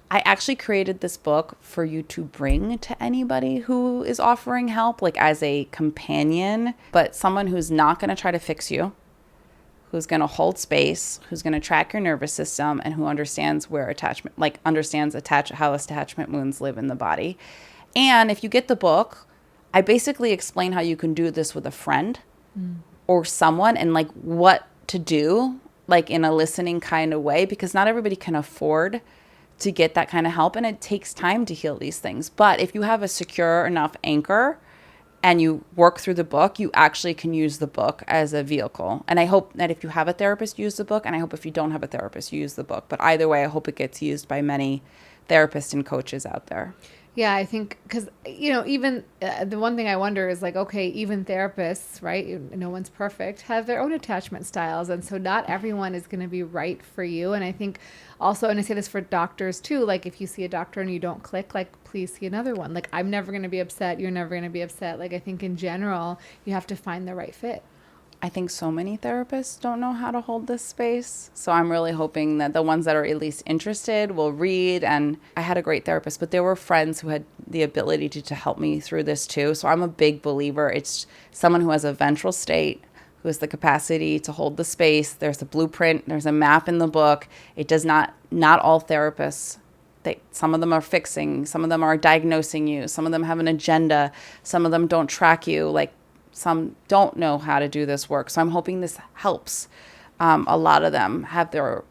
I actually created this book for you to bring to anybody who is offering help, like as a companion, but someone who's not going to try to fix you, who's going to hold space, who's going to track your nervous system, and who understands where attachment, like understands how attachment wounds live in the body. And if you get the book, I basically explain how you can do this with a friend or someone, and like what to do, like in a listening kind of way, because not everybody can afford to get that kind of help, and it takes time to heal these things. But if you have a secure enough anchor and you work through the book, you actually can use the book as a vehicle. And I hope that if you have a therapist, use the book. And I hope if you don't have a therapist, you use the book. But either way, I hope it gets used by many therapists and coaches out there. Yeah, I think because, even the one thing I wonder is like, okay, even therapists, right? No one's perfect, have their own attachment styles. And so not everyone is going to be right for you. And I think also, and I say this for doctors too, like if you see a doctor and you don't click, like please see another one. Like I'm never going to be upset. You're never going to be upset. Like I think in general, you have to find the right fit. I think so many therapists don't know how to hold this space. So I'm really hoping that the ones that are at least interested will read. And I had a great therapist, but there were friends who had the ability to help me through this too. So I'm a big believer. It's someone who has a ventral state, who has the capacity to hold the space. There's a blueprint. There's a map in the book. It does not all therapists. Some of them are fixing. Some of them are diagnosing you. Some of them have an agenda. Some of them don't track you. Like, some don't know how to do this work. So I'm hoping this helps. A lot of them have their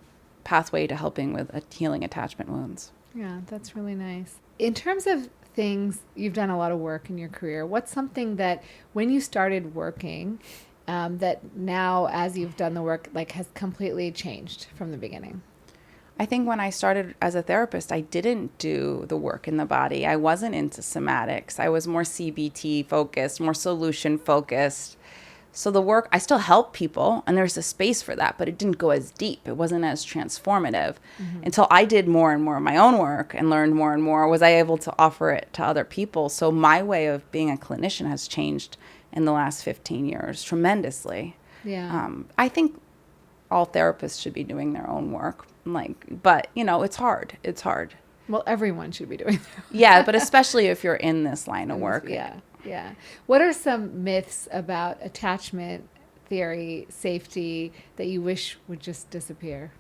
pathway to helping with healing attachment wounds. Yeah, that's really nice. In terms of things, you've done a lot of work in your career. What's something that when you started working, that now as you've done the work, like has completely changed from the beginning? I think when I started as a therapist, I didn't do the work in the body. I wasn't into somatics. I was more CBT focused, more solution focused. So the work, I still help people, and there's a space for that, but it didn't go as deep. It wasn't as transformative. Until I did more and more of my own work and learned more and more, was I able to offer it to other people. So my way of being a clinician has changed in the last 15 years tremendously. Yeah. I think all therapists should be doing their own work. But it's hard. It's hard. Well, everyone should be doing that. Yeah, but especially if you're in this line of work. Yeah. What are some myths about attachment theory, safety that you wish would just disappear?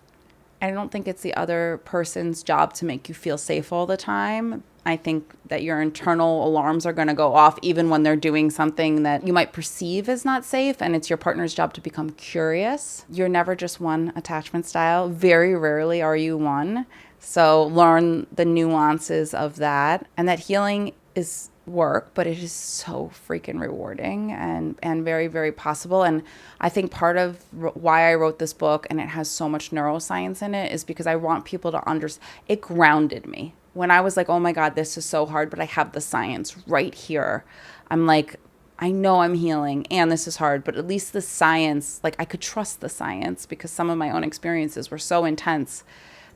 I don't think it's the other person's job to make you feel safe all the time. I think that your internal alarms are going to go off even when they're doing something that you might perceive as not safe, and it's your partner's job to become curious. You're never just one attachment style. Very rarely are you one. So learn the nuances of that, and that healing is work, but it is so freaking rewarding and very, very possible. And I think part of why I wrote this book, and it has so much neuroscience in it, is because I want people to understand. It grounded me. When I was like, oh my God, this is so hard, but I have the science right here. I'm like, I know I'm healing and this is hard, but at least the science, like I could trust the science, because some of my own experiences were so intense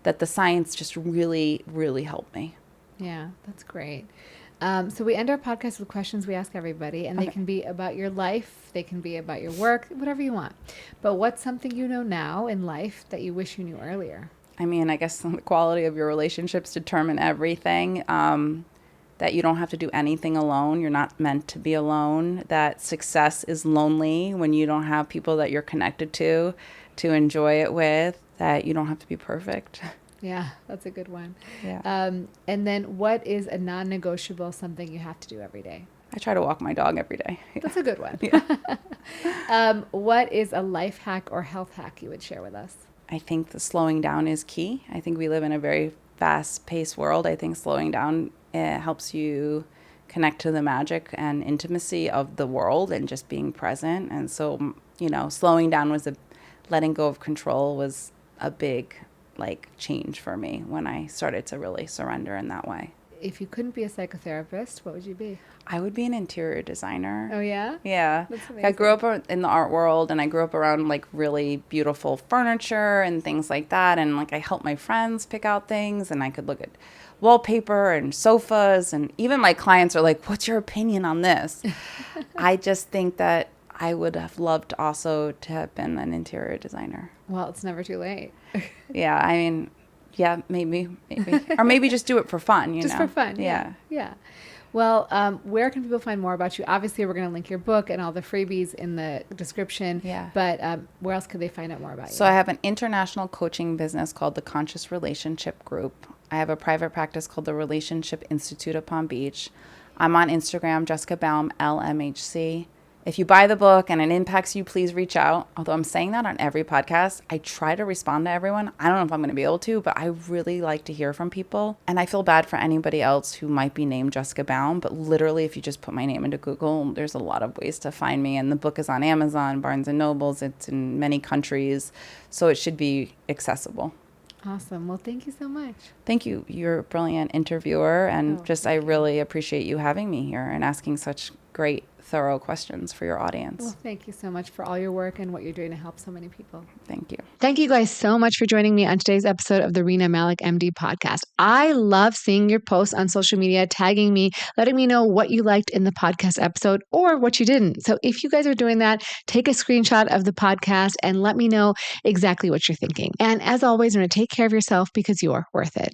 that the science just really, really helped me. Yeah, that's great. So we end our podcast with questions we ask everybody, and they can be about your life. They can be about your work, whatever you want. But what's something you know now in life that you wish you knew earlier? I mean, I guess the quality of your relationships determine everything. That you don't have to do anything alone. You're not meant to be alone. That success is lonely when you don't have people that you're connected to enjoy it with. That you don't have to be perfect. Yeah, that's a good one. Yeah. And then what is a non-negotiable, something you have to do every day? I try to walk my dog every day. Yeah. That's a good one. Yeah. What is a life hack or health hack you would share with us? I think the slowing down is key. I think we live in a very fast-paced world. I think slowing down helps you connect to the magic and intimacy of the world and just being present. And so, slowing down letting go of control was a big change for me when I started to really surrender in that way. If you couldn't be a psychotherapist, what would you be? I would be an interior designer. Oh, yeah? Yeah. That's amazing. I grew up in the art world, and I grew up around really beautiful furniture and things like that. And I helped my friends pick out things, and I could look at wallpaper and sofas, and even my clients are like, what's your opinion on this? I just think that I would have loved also to have been an interior designer. Well, it's never too late. Yeah, I mean, yeah, maybe. Or maybe just do it for fun, Just for fun. Yeah. Well, where can people find more about you? Obviously, we're going to link your book and all the freebies in the description. Yeah. But where else could they find out more about you? So I have an international coaching business called the Conscious Relationship Group. I have a private practice called the Relationship Institute of Palm Beach. I'm on Instagram, Jessica Baum, LMHC. If you buy the book and it impacts you, please reach out. Although I'm saying that on every podcast, I try to respond to everyone. I don't know if I'm going to be able to, but I really like to hear from people. And I feel bad for anybody else who might be named Jessica Baum, but literally if you just put my name into Google, there's a lot of ways to find me. And the book is on Amazon, Barnes & Nobles. It's in many countries, so it should be accessible. Awesome. Well, thank you so much. Thank you. You're a brilliant interviewer, and I thank you. really appreciate you having me here and asking such great, thorough questions for your audience. Well, thank you so much for all your work and what you're doing to help so many people. Thank you. Thank you guys so much for joining me on today's episode of the Rena Malik MD podcast. I love seeing your posts on social media, tagging me, letting me know what you liked in the podcast episode or what you didn't. So if you guys are doing that, take a screenshot of the podcast and let me know exactly what you're thinking. And as always, remember to take care of yourself because you're worth it.